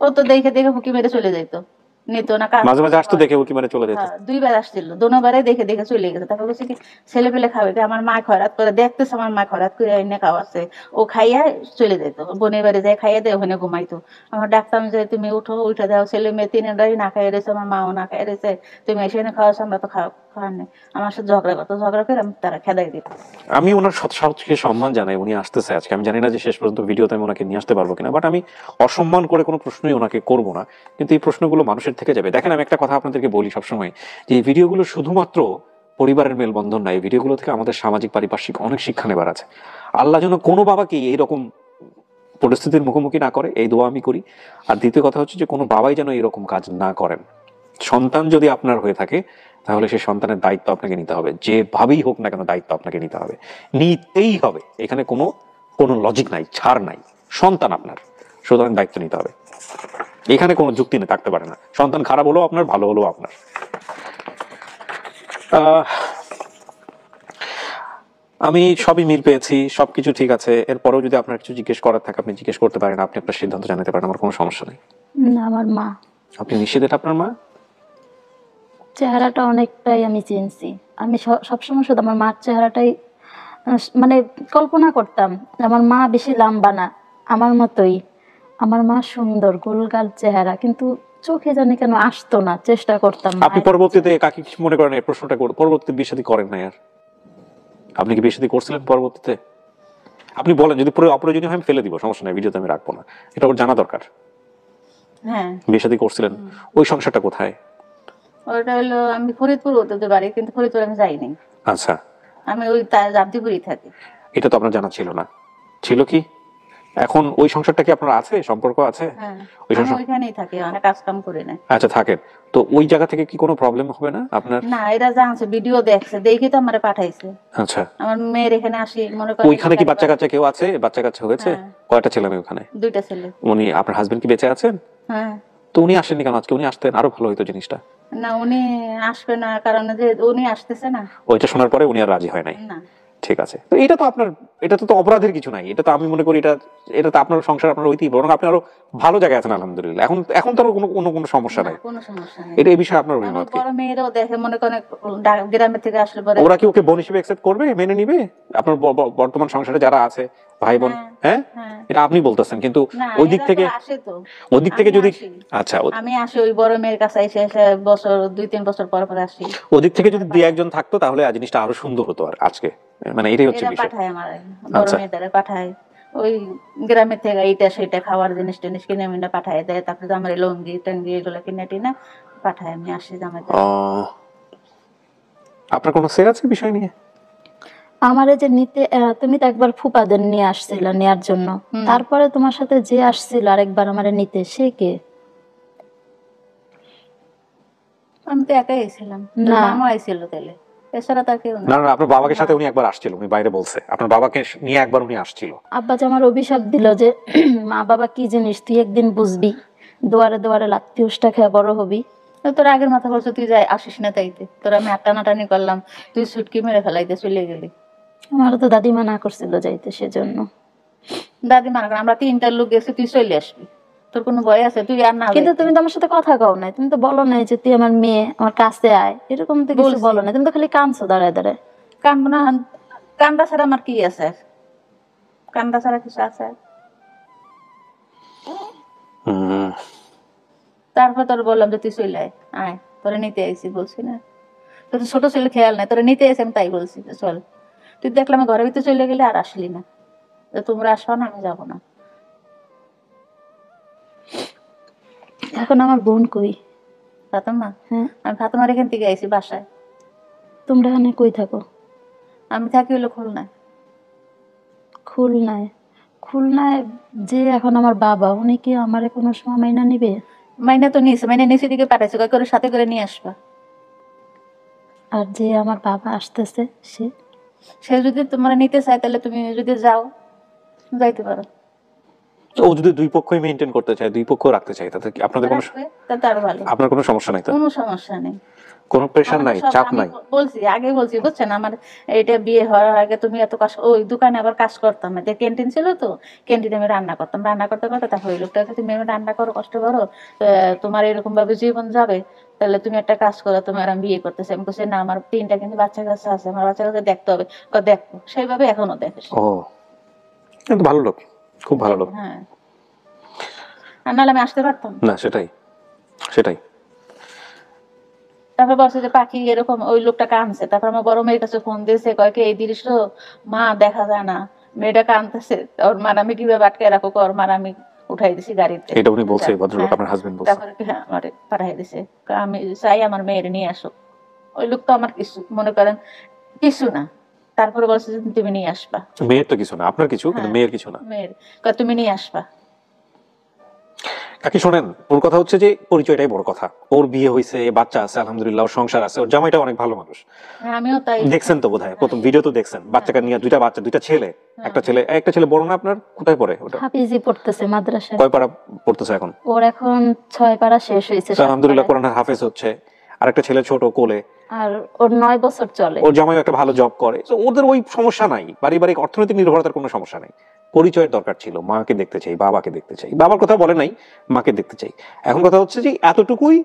ও তো দেখে দেখে হুকি মেরে চলে যাইতো, নিত না। মাঝে মাঝে আসতো দেখে উকি মেরে চলে যেত। দুইবার আসছিল, দোনোবারে দেখে দেখে চলে গেছে। তারপর বলছে কি ছেলে পেলে খাবে কি, আমার মা খয়রাত করে দেখতেছে, আমার মা খয়রাত করে এনে খাওয়াচ্ছে, ও খাইয়া চলে যেত, বোনের বাড়ি যায় খাইয়া দেয়, ওখানে ঘুমাইতো। আমার ডাকতাম যে তুমি উঠো, উঠে দাও, ছেলে মেয়ে তিনটাই না খাইয়ে রয়েছে, আমার মাও না খাইয়ে রয়েছে, তুমি এসে এনে খাওয়াছো, আমরা তো খাওয়ার নেই। আমার সাথে ঝগড়া করতো, ঝগড়া করে আমি তারা খেদাই দিত। আমি ওনার সাহসকে সম্মান জানাই, উনি আসতেছে আজকে। আমি জানি না যে শেষ পর্যন্ত ভিডিওতে আমি ওনাকে নিয়ে আসতে পারবো কিনা, বাট আমি অসম্মান করে কোনো প্রশ্নই ওনাকে করবো না, কিন্তু এই প্রশ্নগুলো মানুষের থেকে যাবে। দেখেন, আমি একটা কথা আপনাদেরকে বলি সবসময়, যে এই ভিডিওগুলো শুধুমাত্র পরিবারের মেলবন্ধন না, এই ভিডিওগুলো থেকে আমাদের সামাজিক পারিপার্শ্বিক অনেক শিক্ষা নেবার আছে। আল্লাহ যেন কোনো বাবাকে এইরকম পরিস্থিতির মুখোমুখি না করে, এই দোয়া আমি করি। আর দ্বিতীয় কথা হচ্ছে যে কোনো বাবাই যেন এরকম কাজ না করেন। সন্তান যদি আপনার হয়ে থাকে তাহলে সেই সন্তানের দায়িত্ব আপনাকে নিতে হবে, যেভাবেই হোক না কেন দায়িত্ব আপনাকে নিতে হবে, নিতেই হবে। এখানে কোনো কোনো লজিক নাই, ছাড় নাই। সন্তান আপনার, সুতরাং দায়িত্ব নিতে হবে। এখানে কোনো যুক্তি নেই, থাকতে পারে না। সন্তান খারাপ হলেও আপনার, ভালো হলেও আপনার। আমি সবই মিল পেয়েছি, সবকিছু ঠিক আছে। এরপরেও যদি আপনার কিছু জিজ্ঞেস করার থাকে আপনি জিজ্ঞেস করতে পারেন, আপনি আপনার সিদ্ধান্ত জানাতে পারেন, আমার কোনো সমস্যা নেই। না, আমার মা। আপনি নিশ্চিত এটা আপনার মা? চেহারাটা অনেকটাই আমি চিনছি। আমি সবসময় শুধু আমার মার চেহারাটাই মানে কল্পনা করতাম। আমার মা বেশি লম্বা না, আমার মতোই। আমার মা সুন্দর গোলগাল চেহারা, কিন্তু চোখে জানি কেন আসতো না, চেষ্টা করতাম। আপনি পরবর্তীতে কাকে কি মনে করেন এই প্রশ্নটা পরবর্তীতে বিয়ে শাদী করেন না? আর আপনি কি বিয়ে শাদী করছিলেন পরবর্তীতে? আপনি বলেন, যদি পুরো অপ্রয়োজনীয় হয় আমি ফেলে দিব, সমস্যা নাই, ভিডিওতে আমি রাখবো না, এটা ওর জানা দরকার। হ্যাঁ, বিয়ে শাদী করছিলেন, ওই সংসারটা কোথায়? ওটা হলো আমি ফরিদপুর হতে পারি, কিন্তু ফরিদপুর আমি যাইনি। আচ্ছা, আমি ওই জাবদিপুরেই থাকি। এটা তো আপনার জানা ছিল না, ছিল কি? এখন ওই সংসারটা কি আপনার আছে, সম্পর্ক আছে? হ্যাঁ, ওই আমি সংসার, ওইখানেই থাকি, অনেক কাজ কাম করি না। আচ্ছা থাকেন। তো ওই জায়গা থেকে কি কোনো প্রবলেম হবে না আপনার? না, এরা জানছে, ভিডিও দেখছে, দেখে তো আমারে পাঠাইছে। আচ্ছা, আমার মেয়ের এখানে আসি, মনে করেন ওইখানে কি বাচ্চা কাচ্চা কেউ আছে? বাচ্চা কাচ্চা হয়েছে? হ্যাঁ। কয়টা ছেলে মেয়ে ওখানে? 2টা ছেলে। উনি, আপনার হাজবেন্ড কি বেঁচে আছেন? হ্যাঁ। তো উনি আসেননি কেন আজকে? উনি আসতেন, আরো ভালো হইতো জিনিসটা। না, উনি আসবে না, কারণ যে উনি আসতেছে না। ওইটা শোনার পরে উনি আর রাজি হয় নাই। না, ঠিক আছে, তো এটা তো আপনার, এটা তো অপরাধের কিছু নাই। এটা তো আমি মনে করি এটা, এটা তো আপনার সংসার, আপনার ঐতিহ্য, বরং আপনি আরো ভালো জায়গায় আছেন আলহামদুলিল্লাহ। এখন এখন তো কোনো কোনো কোনো সমস্যা নাই। কোনো সমস্যা নেই। এটা এই বিষয়ে আপনার আমার অভিমত কি? বড় মেয়েরাও দেখে, মনে করেন গ্রামের থেকে আসলে পরে ওরা কি ওকে বোন হিসেবে অ্যাকসেপ্ট করবে, মেনে নিবে? আপনার বর্তমান সংসারে যারা আছে ভাই বোন, হ্যাঁ, হ্যাঁ। এটা আপনি বলতেছেন, কিন্তু না, ওই দিক এরা থেকে, তো আসে তো। ওই দিক থেকে আমি যদি, আসি। আচ্ছা, আমি আসি ওই বড় মেয়ের কাছে, এসে এসে বছর 2-3 বছর পর পর আসি। ওদিক থেকে যদি দুই একজন থাকতো তাহলে আজ জিনিসটা আরো সুন্দর হতো। আর আজকে মানে এটাই হচ্ছে এরা বিষয়। পাঠায় আমার বড় আচ্ছা। মেয়েদের পাঠায়, ওই গ্রামের থেকে এইটা সেটা খাওয়ার জিনিস টিনিস কিনে মিনে পাঠায় দেয়, তারপরে আমার লুঙ্গি টঙ্গি এগুলো কিনে টিনে পাঠায়, আমি আসি জামাই। আপনার কোনো সে আছে বিষয় নিয়ে? আমারে যে নিতে তুমি তো একবার ফুপাদের নিয়ে আসছিলে নেয়ার জন্য, তারপরে তোমার সাথে যে আসছিল আরেকবার আমারে নিতে, সে কে? আমি তো একাই ছিলাম, না। মামা আইছিল তাহলে, এছাড়া তার কেউ না না। না, আপনার বাবাকে সাথে উনি একবার আসছিল, উনি বাইরে বলছে, আপনার বাবাকে নিয়ে একবার উনি আসছিল। আব্বা যে আমার অভিশাপ দিল যে মা বাবা কি জিনিস তুই একদিন বুঝবি, দুয়ারে দুয়ারে লাত্তি উষ্টা খেয়ে বড় হবি। তোর আগের মাথা বলছো তুই যাই আসিস না, তাইতে তোর আমি টানাটানি করলাম, তুই সুটকি মেরে ফেলাইতে চলে গেলি। আমার তো দাদিমা না করছিল যাইতে, সেজন্য। দাদি মানা করে আমরা 3টা লোক গেছি, তুই চলে আসবি, তোর কোনো ভয় আছে? তুই আর না। কিন্তু তুমি তো আমার সাথে কথা কও নাই, তুমি তো বলো নাই যে তুই আমার মেয়ে, আমার কাছে আয়, এরকম তো কিছু বলছি। বলো না, তুমি তো খালি কাঁদছো দাঁড়ায় দাঁড়ায়। কান্দবো না? কান্দা ছাড়া আমার কি আছে? কান্দা ছাড়া কিছু আছে? তারপর তোর বললাম যে তুই চলে আয়, আয় তোরা নিতে আইসি, বলছি না তোর ছোট ছেলে খেয়াল নাই, তোরা নিতে আইসি, আমি তাই বলছি যে চল। তুই দেখলাম ঘরের ভিতরে চলে গেলে, আর আসলি না, তোমরা আসবা না, আমি যাবো না। এখন আমার বোন কই? ফাতেমা, হ্যাঁ। আমি ফাতেমার এখান থেকে আইছি বাসায়। তোমরা এখানে কই থাকো? আমি থাকি হলো খুলনায়। খুলনায়? খুলনায় যে এখন আমার বাবা, উনি কি আমারে কোনো সময় মাইনা নিবে? মাইনা তো নিয়েছে, মাইনা নিচে দিকে পাঠাইছে, কয় করে সাথে করে নিয়ে আসবা। আর যে আমার বাবা আসতেছে সে? সে যদি তোমার নিতে চায় তাহলে তুমি যদি যাও যাইতে পারো। ও যদি দুই পক্ষই মেনটেন করতে চায়, দুই পক্ষ রাখতে চায়, তাতে কি আপনাদের কোনো রাখবে, তাতে আরো ভালো। আপনার কোনো সমস্যা নাই তো? কোনো সমস্যা নেই, কোনো প্রেশার নাই, সব চাপ আমি নাই? বলছি, আগে বলছি বুঝছেন, আমার এটা বিয়ে হওয়ার আগে তুমি এত কাজ, ওই দোকানে আবার কাজ করতাম না, যে ক্যান্টিন ছিল তো ক্যান্টিনে আমি রান্না করতাম, রান্না করতে করতে তারপর ওই লোকটাকে তুমি রান্না করো, কষ্ট করো, তোমার এরকম ভাবে জীবন যাবে, তাহলে তুমি একটা কাজ করো, তোমার আমি বিয়ে করতেছি। আমি বলছি না, আমার 3টা কিন্তু বাচ্চা কাছে আছে, আমার বাচ্চা কাছে দেখতে হবে। দেখো, সেইভাবে এখনো দেখে সে। ও, কিন্তু ভালো লোক, খুব ভালো লোক। হ্যাঁ, আর নাহলে আমি আসতে পারতাম না, সেটাই সেটাই। তারপর বলছে যে পাখি এরকম, ওই লোকটা কাঁদছে। তারপর আমার বড় মেয়ের কাছে ফোন দিয়েছে, কয় কি এই দৃশ্য মা দেখা যায় না, মেয়েটা কাঁদতেছে, ওর মার আমি কিভাবে আটকায় রাখো, ওর মার আমি উঠাই দিছি গাড়িতে। এটা উনি বলছে, ভদ্রলোক হ্যাঁ। আপনার হাজবেন্ড বলছে? তারপরে হ্যাঁ আমার পাঠাই দিছে, কয় আমি চাই আমার মেয়ের নিয়ে আসো। ওই লোক তো আমার কিছু মনে করেন কিছু না, তারপরে বলছে যে তুমি নিয়ে আসবা। মেয়ের তো কিছু না, আপনার কিছু, কিন্তু হ্যাঁ, মেয়ের কিছু না। মেয়ের কয় তুমি নিয়ে আসবা। কাকি শোনেন, ওর কথা হচ্ছে যে পরিচয়টাই বড় কথা। ওর বিয়ে হয়েছে, বাচ্চা আছে আলহামদুলিল্লাহ, ওর সংসার আছে, ওর জামাইটা অনেক ভালো মানুষ। হ্যাঁ, আমিও তাই দেখছেন তো বোধহয়, প্রথম ভিডিও তো দেখছেন, বাচ্চাকে নিয়ে, দুইটা বাচ্চা, দুইটা ছেলে, একটা ছেলে বড় না আপনার, কোথায় পড়ে ওটা? হাফিজি পড়তেছে মাদ্রাসায়। কয় পারা পড়তেছে এখন? ওর এখন 6 পারা শেষ হয়েছে। তো আলহামদুলিল্লাহ কোরআনের হাফেজ হচ্ছে। আরেকটা ছেলে ছোট কোলে, আর ওর 9 বছর চলে। ওর জামাই একটা ভালো জব করে। তো ওদের ওই সমস্যা নাই, পারিবারিক অর্থনৈতিক নির্ভরতার কোনো সমস্যা নাই। পরিচয়ের দরকার ছিল, মাকে দেখতে চাই, বাবাকে দেখতে চাই। বাবার কথা বলে নাই, মাকে দেখতে চাই। এখন কথা হচ্ছে যে এতটুকুই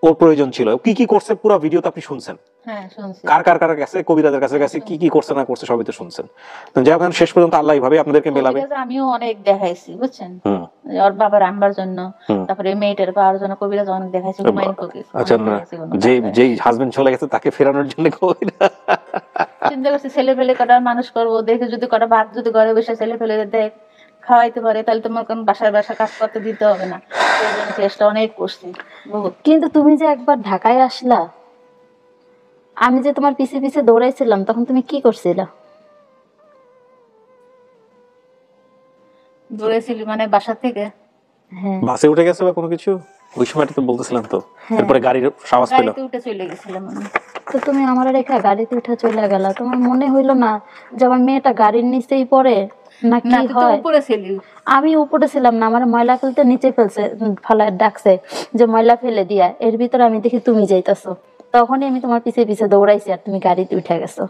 ওর প্রয়োজন ছিল। কি কি করছে পুরো ভিডিওতে আপনি শুনছেন, হ্যাঁ শুনছি। কার কার কার কাছে, কবিরাদের কাছে কাছে কি কি করছে না করছে সবই তো শুনছেন। তো যাই হোক, শেষ পর্যন্ত আল্লাহ এইভাবে আপনাদেরকে মেলাবে। আমিও অনেক দেখাইছি বুঝছেন, হুম, ওর বাবার আনবার জন্য, হুম। তারপরে মেয়েটার পাওয়ার জন্য কবিরাজ অনেক দেখাইছি, হুমায়ুন ফকির। আচ্ছা, না, যেই হাজবেন্ড চলে গেছে তাকে ফেরানোর জন্য কবিরা চিন্তা করছি ছেলে পেলে কটা মানুষ করবো, দেখে যদি কটা ভাত যদি ঘরে বসে ছেলে পেলে দেখ খাওয়াইতে পারে, তাহলে তোমার কোন বাসায় বাসা কাজ করতে দিতে হবে না। সেই জন্য চেষ্টা অনেক করছি বহুত। কিন্তু তুমি যে একবার ঢাকায় আসলা, আমি যে তোমার পিছে পিছে দৌড়াইছিলাম, তখন তুমি কি করছিলা? দৌড়েছিলি মানে বাসা থেকে? হ্যাঁ, বাসে উঠে গেছে বা কোনো কিছু, ওই সময়টা তো বলতেছিলাম তো। তারপরে গাড়ির আওয়াজ পেল, গাড়িতে উঠে চলে গেছিলাম আমি। তো তুমি আমার রেখা গাড়িতে উঠে চলে গেলা। তোমার মনে হইলো না যে আমার মেয়েটা গাড়ির নিচেই পড়ে না কি না, তুই তো হয়? উপরে ছিলি। আমি উপরে ছিলাম না, আমার ময়লা ফেলতে নিচে ফেলছে, ফেলায় ডাকছে যে ময়লা ফেলে দিয়া। এর ভিতরে আমি দেখি তুমি যাইতাছো, তখনই আমি তোমার পিছে পিছে দৌড়াইছি আর তুমি গাড়িতে উঠে গেছো।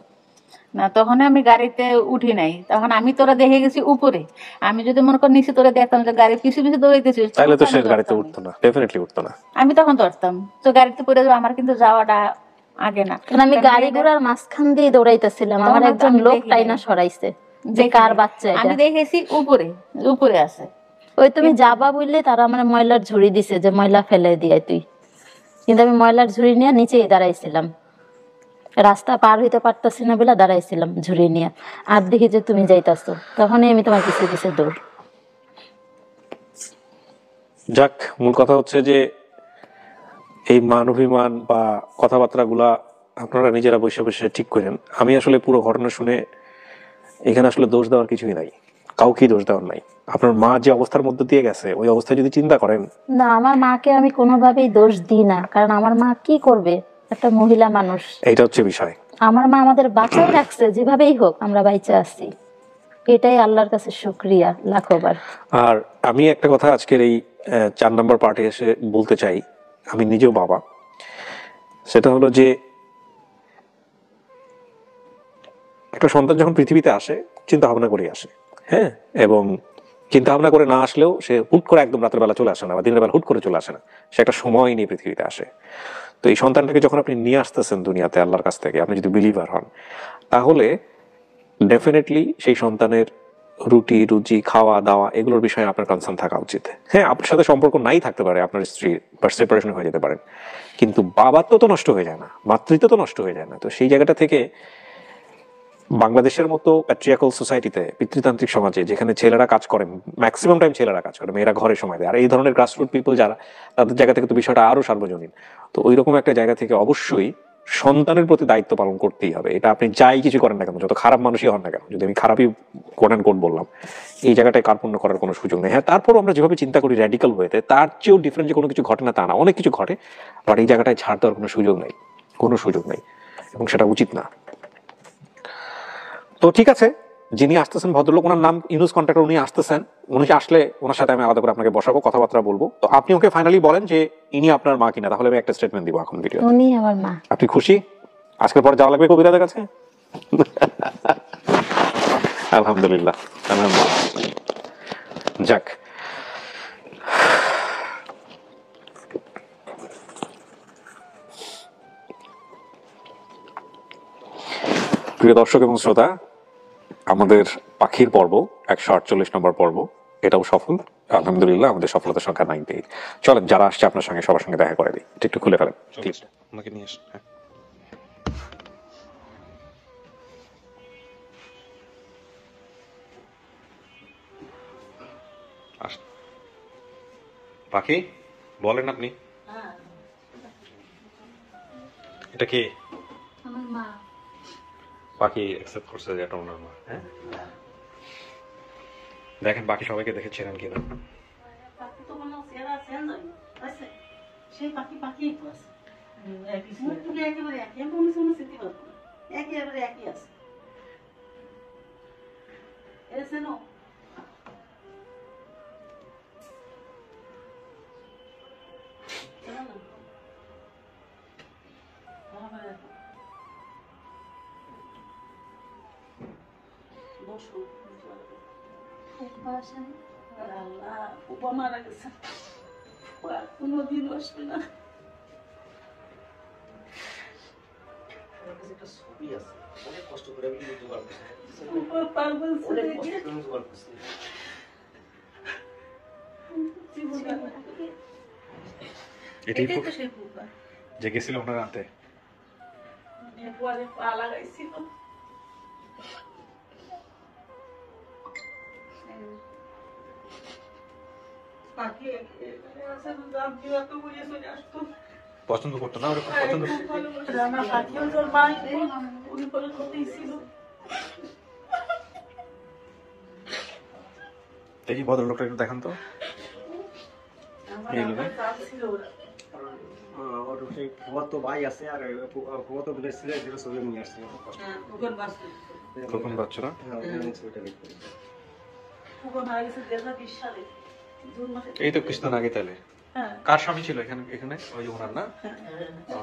না, তখন আমি গাড়িতে উঠি নাই, তখন আমি তোরা দেখে গেছি উপরে। আমি যদি মনে কর নিচে তোরা দেখতাম যে গাড়ির পিছু পিছু দৌড়াইতেছিস, তাহলে তো তখন সে আমি গাড়িতে ধরতাম। উঠতো না, ডেফিনেটলি উঠতো না। আমি তখন ধরতাম তো গাড়িতে পড়ে যাবো, আমার কিন্তু যাওয়াটা আগে না। কারণ আমি গাড়ি ঘোড়ার মাঝখান দিয়ে দৌড়াইতেছিলাম, আমার তখন একজন আমি লোক দেখি টাইনা নাই। সরাইছে যে কার বাচ্চা আমি এটা। দেখেছি উপরে, উপরে আছে। ওই তুমি যাবা বললে তারা আমার ময়লার ঝুড়ি দিছে যে ময়লা ফেলে দিয়ে তুই, কিন্তু আমি ময়লার ঝুড়ি নিয়ে নিচেই দাঁড়াইছিলাম, রাস্তা পার হইতে পারতাছি না বলে দাঁড়াইছিলাম ঝুড়ি নিয়ে। আর দেখি যে তুমি যাইতাছো, তখনই আমি তোমার পিছে পিছে দৌড়। যাক, মূল কথা হচ্ছে যে এই মান অভিমান বা কথাবার্তা গুলা আপনারা নিজেরা বসে বসে ঠিক করেন। আমি আসলে পুরো ঘটনা শুনে এখানে আসলে দোষ দেওয়ার কিছুই নাই, কাউকেই দোষ দেওয়ার নাই। আপনার মা যে অবস্থার মধ্যে দিয়ে গেছে, ওই অবস্থায় যদি চিন্তা করেন। না, আমার মাকে আমি কোনোভাবেই দোষ দিই না, কারণ আমার মা কি করবে, একটা মহিলা মানুষ। এইটা হচ্ছে বিষয়। আমার মা আমাদের বাঁচাই রাখছে, যেভাবেই হোক আমরা বাইচে আছি, এটাই আল্লাহর কাছে শুকরিয়া লাখবার। আর আমি একটা কথা আজকের এই 4 নম্বর পার্টে এসে বলতে চাই, আমি নিজেও বাবা। সেটা হলো যে একটা সন্তান যখন পৃথিবীতে আসে চিন্তা ভাবনা করে আসে, হ্যাঁ, এবং চিন্তা ভাবনা করে না আসলেও সে হুট করে একদম রাতের বেলা চলে আসে না, বা দিনের বেলা হুট করে চলে আসে না, সে একটা সময় নিয়ে পৃথিবীতে আসে। তো এই সন্তানটাকে যখন আপনি নিয়ে আসতেছেন দুনিয়াতে আল্লাহর কাছ থেকে, আপনি যদি বিলিভার হন, তাহলে ডেফিনেটলি সেই সন্তানের রুটি রুজি খাওয়া দাওয়া এগুলোর বিষয়ে আপনার কনসার্ন থাকা উচিত। হ্যাঁ, আপনার সাথে সম্পর্ক নাই থাকতে পারে, আপনার স্ত্রী বা সেপারেশন হয়ে যেতে পারেন, কিন্তু বাবাত্ব তো নষ্ট হয়ে যায় না, মাতৃত্ব তো নষ্ট হয়ে যায় না। তো সেই জায়গাটা থেকে বাংলাদেশের মতো প্যাট্রিয়ার্কাল সোসাইটিতে, পিতৃতান্ত্রিক সমাজে, যেখানে ছেলেরা কাজ করে, ম্যাক্সিমাম টাইম ছেলেরা কাজ করে, মেয়েরা ঘরে সময় দেয়, আর এই ধরনের গ্রাসরুট পিপল যারা, তাদের জায়গা থেকে তো বিষয়টা আরো সার্বজনীন। তো ওই রকম একটা জায়গা থেকে অবশ্যই সন্তানের প্রতি দায়িত্ব পালন করতেই হবে। এটা আপনি যাই কিছু করেন না কেন, যত খারাপ মানুষই হন না কেন, যদি আমি খারাপই কোট অ্যান্ড কোট বললাম, এই জায়গাটায় কার্পণ্য করার কোনো সুযোগ নেই। হ্যাঁ, তারপর আমরা যেভাবে চিন্তা করি র্যাডিক্যাল হয়েতে, তার চেয়েও ডিফারেন্ট যে কোনো কিছু ঘটে না তা না, অনেক কিছু ঘটে, বাট এই জায়গাটায় ছাড় দেওয়ার কোনো সুযোগ নেই, কোনো সুযোগ নেই, এবং সেটা উচিত না। তো ঠিক আছে, যিনি আসতেছেন ভদ্রলোক, ওনার নাম ইউনুস কন্ট্রাক্টর, উনি আসতেছেন, উনি আসলে ওনার সাথে আমি আলাদা করে আপনাকে বসাবো, কথাবার্তা বলবো। তো আপনি ওকে ফাইনালি বলেন যে ইনি আপনার মা কিনা, তাহলে আমি একটা স্টেটমেন্ট দিব এখন ভিডিও। উনি আমার মা। আপনি খুশি? আজকের পরে যাওয়া লাগবে কবিরাদের কাছে? আলহামদুলিল্লাহ, আলহামদুলিল্লাহ। যাক, প্রিয় দর্শক এবং শ্রোতা, আমাদের পাখির পর্ব 148 নম্বর পর্ব, এটাও সফল আলহামদুলিল্লাহ। আমাদের সফলতার সংখ্যা 98। চলেন, যারা আসছে আপনার সঙ্গে সবার সঙ্গে দেখা করে দিই। একটু খুলে ফেলেন ক্লিপটা, আমাকে নিয়ে আসেন। হ্যাঁ, পাখি বলেন আপনি, এটা কি আমার মা। পাখি অ্যাকসেপ্ট করছে যে এটা ওনার মা? হ্যাঁ, দেখেন বাকি সবাইকে দেখে চেনেন কিনা। পাখি তো কোনো চেহারা চেঞ্জ হয়নি, আছে সেই পাখি পাখি তো আছে, মুখ টুকে একেবারে একই, আমি কোনো সময় চিনতে পারবো না, একেবারে একই আছে। এসে নো বসো, আল্লাহ উপা মারা গেছে, কোনোদিন আসবে না। ছবি আছে, অনেক কষ্ট করে আমি কিন্তু জোগাড় করছি, উপা পাগল অনেক ছেলে কষ্ট করে আমি জোগাড় করছি। এটাই এটাই তো সেই উপা, যে গেছিল ওনার হাতে। পরে পা লাগাইছিল। পাখি এখানে আছে, জাম দিয়া তো উড়িয়ে চলে আসতো। পছন্দ করতো না ওরকম? পছন্দ আমার পাখিও তোর মাই উনি করে করতেই ছিল। দেখি ভদ্রলোকটা একটু দেখান তো। আমার এই লোক? কাজ ছিল ওরা। ওর সেই ফুফাতো ভাই আছে, আর ফুফাতো বোনের ছেলে যেটা ছবি নিয়ে আসছে। হ্যাঁ, ওখানে বাঁচতো। কখন বাচ্চারা? হ্যাঁ, ওখানে ছবিটা দেখতে। ওখানে মারা গেছে 2020 সালে জুন মাসে। এই তো কিছুদিন আগে। তাহলে হ্যাঁ, কার স্বামী ছিল এখানে? এখানে ওই যে ওনার না? হ্যাঁ, ও,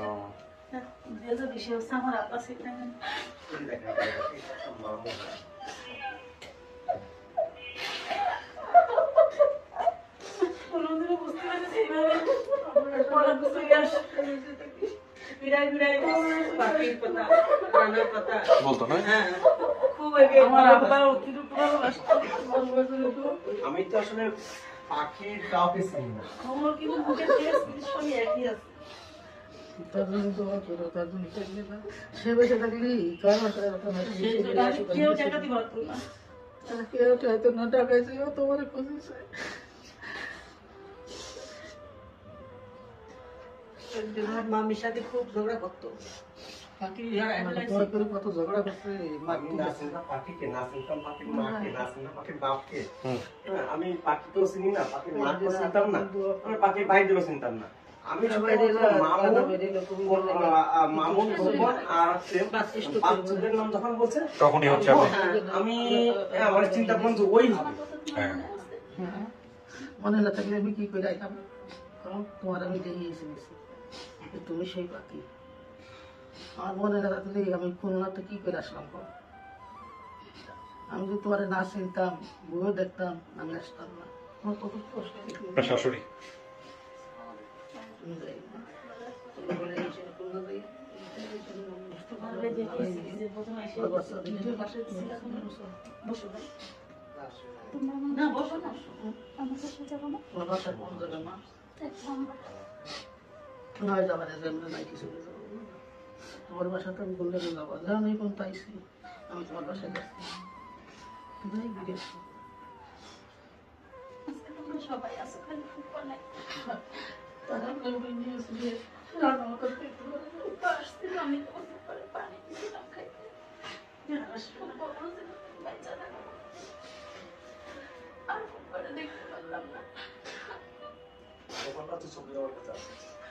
হ্যাঁ, 2020 হচ্ছে আমার আব্বা ছিল এখানে। কোনোদিনও বুঝতে পারিনি যে এইভাবে পড়া বুঝে আসে। বিড়াই বিড়াই পাখির কথা, রানার কথা বলতো না? হ্যাঁ, খুব এগে আমার আব্বা অতিরিক্ত ভালোবাসতো। আমি তো আসলে পাখির কাউকে চিনি না। আমার কিন্তু মুখের টেস্ট ভীষণই একই আছে। সে বেঁচে থাকলি সেই জন্য আমি কেউ দেখাতে পারতো না। কেউ চাইতো না, টাকাইছে তোমার খুঁজেছে। আমার মামির সাথে খুব ঝগড়া করতো। কত ঝগড়া করছে। আমি না চিনতাম পাখিকে, না চিনতাম পাখির মাকে, না চিনতাম পাখির বাপকে। হ্যাঁ, আমি পাখিকেও চিনি না, পাখির মাকেও চিনতাম না, আমি পাখির ভাইদেরও চিনতাম না। আমি মামুন ভগবান আর বাচ্চাদের নাম যখন বলছে তখনই হচ্ছে আপনি। আমি আমার চিন্তা করলাম যে ওই হবে। হ্যাঁ, মনে না থাকলে আমি কি করে আইতাম, কারণ তোমার আমি দেখে এসেছি তুমি সেই পাখি। আমার মনে না থাকলে আমি খুলনাতে কি করে আসলাম বল? আমি যদি তোমার না চিনতাম, বইও দেখতাম, আমি আসতাম না। আমার কত কষ্ট আপনার শাশুড়ি? না বসো না, তোমার বাসাতে আমি বললে যাবো, যা আমি কোন পাইছি আমি তোমার বাসায় যাচ্ছি যাই ঘুরে আসি। সবাই আছে খালি ফুপা নাই। টাকা করে নিয়ে এসে যে রান্না করতে একটু করে ফুপা আসছিল, আমি তো ফুপারে পানি দিয়েছিলাম খাইতে। ফুপা বলছিল, বাচ্চা থাকো। আর ফুপারে দেখতে পারলাম না।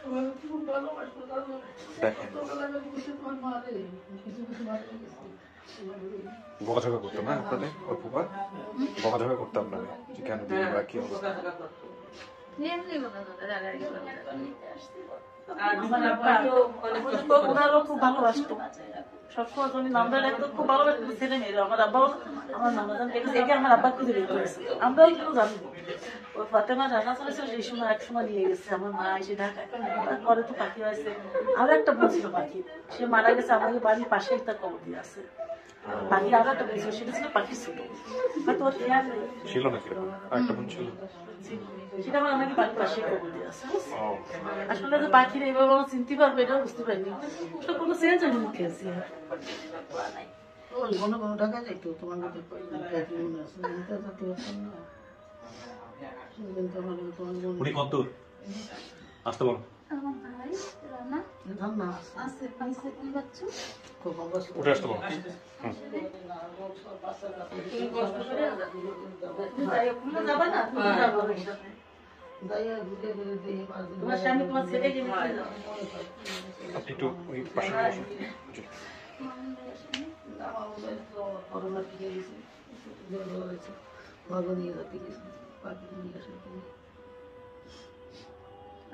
আমার খুব ভালোবাসতো দাদু। দেখেন ছোটবেলায় বসে তোমার মারে কিছু কিছু মারে গেছে। বকাঝকা করতাম না আপনাদের ওর ফুপা, বকাঝকা করতাম আপনাদের যে কেন দিন বা কি অবস্থা। এমনি বলা যায়, রাগারাগি করা যায়। পানিতে আসছিল। ওনারও খুব ভালোবাসতো সবসময় তুমি নামটা রাখতো খুব ভালোবাসতো ছেলে মেয়েরা। আমার আব্বাও আমার নানা জান একে আমার আব্বা খুঁজে বের করেছে, আমরাও কেউ জানি ওই ফাতেমা রান্না চলেছে সেই সময় এক সময় নিয়ে গেছে আমার মা এসে ঢাকায়। তারপরে তো পাখি হয়েছে, আরো একটা বোন ছিল পাখি, সে মারা গেছে আমাদের বাড়ির পাশে একটা কবরী আছে। পাখি আরো একটা বোন ছিল, সেটা ছিল পাখি ছিল, হয়তো ওর খেয়াল নেই ছিল না কিরকম একটা বোন ছিল। সেটা আমার আমাকে বাড়ির পাশে কবরী আছে। আসলে যে পাখির এইভাবে আমরা চিনতে পারবো এটাও বুঝতে পারিনি, ওটা কোনো চেঞ্জ আমি মুখে আছি। ওই ঘন ঘন ঢাকা যাইতো তোমার মধ্যে মনে আছে, আমি তো যেতে পারতাম না। কিন্তু আমার তোমার বোন উনি কত দূর আসতে বলো। আমার ভাই রানা ধান না আছে, পাশে কোন বাচ্চা? খুব অবস্থা উঠে আসতে বলো। যাবে না তোমার স্বামী তোমার ছেলেকে নিয়ে যাও। আপনি একটু ওই পাশে বসুন। জি। করোনা টিকে গেছে, ভালো নিয়ে যাতে গেছে পাখি নিয়ে আসে।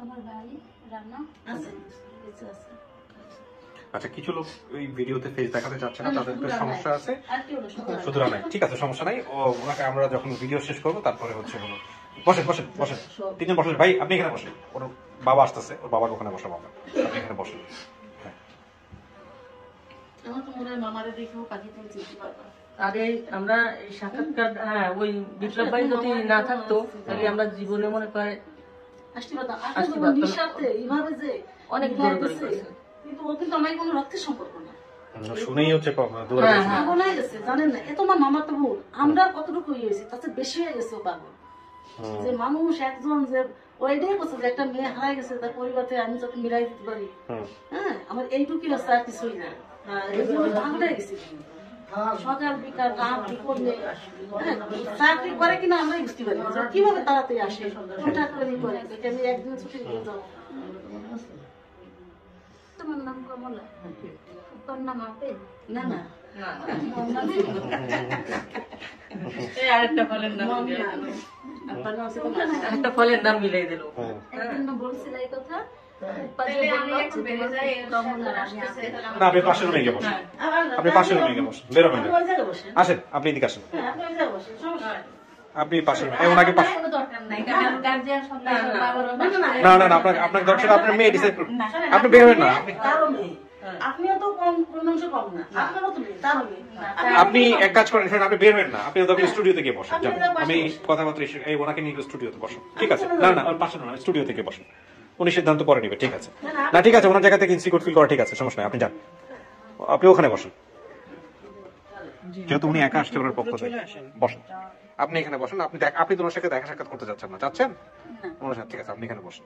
আমার ভাই রানা আছে কিছু আছে। আচ্ছা কিছু লোক ওই ভিডিওতে ফেস দেখাতে চাচ্ছে না, তাদের একটা সমস্যা আছে। আর কি হলো সুতরাং নাই, ঠিক আছে সমস্যা নাই। ওনাকে আমরা যখন ভিডিও শেষ করবো তারপরে হচ্ছে বলো। বসেন বসেন বসেন, তিনজন বসেন। ভাই আপনি এখানে বসেন, ওর বাবা আসতেছে, ওর বাবাকে ওখানে বসাবো আমরা, আপনি এখানে বসেন। হ্যাঁ আমার তো মনে হয় মামারে দেখেও পাখি তুমি চিনতে পারবা। আরে আমরা এই সাক্ষাৎকার, হ্যাঁ ওই বিপ্লব ভাই যদি না থাকতো তাহলে আমরা জীবনে মনে করে আসতে পারতাম। আসতে আসলে পারতাম। নিঃস্বার্থে এইভাবে যে অনেক মিলাই দূর করে দিছে, গেছে। কিন্তু ও কিন্তু আমার কোনো রক্তের সম্পর্ক না। শুনেই হচ্ছে দুয়ারে হ্যাঁ, বসে। হ্যাঁ। পাগল হয়ে গেছে জানেন না, এত না মামা তো বোন, আমরা কতটুকু হয়ে গেছি তাতে বেশি হয়ে গেছে ও পাগল। যে মানুষ একজন যে ওইটাই বলছে যে একটা মেয়ে হারাই গেছে তার পরিবারে আমি যত মিলাই দিতে পারি, হ্যাঁ আমার এইটুকুই রাস্তা আর কিছুই না। এই জন্য পাগল হয়ে গেছি। সকাল বিকাল রাত বিপদ নেই, হ্যাঁ, চাকরি করে কিনা আমরাই বুঝতে পারি যে কিভাবে তাড়াতাড়ি আসে, হঠাৎ করে করে যে আমি একদিন ছুটি নিয়ে যাবো। তোমার নাম কমলা, ফুপার নাম আপেল। না না এই আরেকটা ফলের নাম মিলাই দিল। আপনার নাম হচ্ছে কমলা। একটা ফলের নাম মিলাই দিল। একদিন না বলছিল এই কথা, ফুপা যে তাহলে বললো আমি যে এখন বেড়ে তোমার যাই, কমলা আর আমি আসতেছে, আপেল। তাহলে না আপনি পাশের রুমে গিয়ে বসেন, আপনি পাশের রুমে গিয়ে বসেন, বেরোবেন না। আপনি ওই জায়গায় বসেন। আসেন আপনি এদিকে আসেন, হ্যাঁ, আপনি ওই জায়গায় বসেন, সমস্যা নেই। আপনি পাশের রুমে ওনাকে পাশে। কোনো দরকার নাই, কারণ গার্জিয়ান সন্তান বাবারও না, না, না। না না না আপনার আপনার দর্শক আপনার মেয়ে ডিসাইড করুন, আপনি বেরোবেন না। তারও মেয়ে। আপনিও তো কম কোন অংশ কম না, আপনারও তো মেয়ে, তারও মেয়ে। আপনি এক কাজ করেন, শুনুন, আপনি বের হবেন না, আপনি তখন স্টুডিওতে গিয়ে বসেন। যান, আমি কথাবার্তা এই ওনাকে নিয়ে স্টুডিওতে বসুন, ঠিক আছে? না না ওর পাশে না, স্টুডিও থেকে বসুন, উনি সিদ্ধান্ত পরে নেবে, ঠিক আছে? না ঠিক আছে, ওনার জায়গা থেকে ইনসিকিউর ফিল করা ঠিক আছে, সমস্যা নাই, আপনি যান, আপনি ওখানে বসেন। যেহেতু উনি একা আসছে ওনার পক্ষ থেকে, বসেন আপনি এখানে বসেন। আপনি তো ওনার সাথে দেখা সাক্ষাৎ করতে যাচ্ছেন না, যাচ্ছেন ওনার সাথে, ঠিক আছে আপনি এখানে বসেন।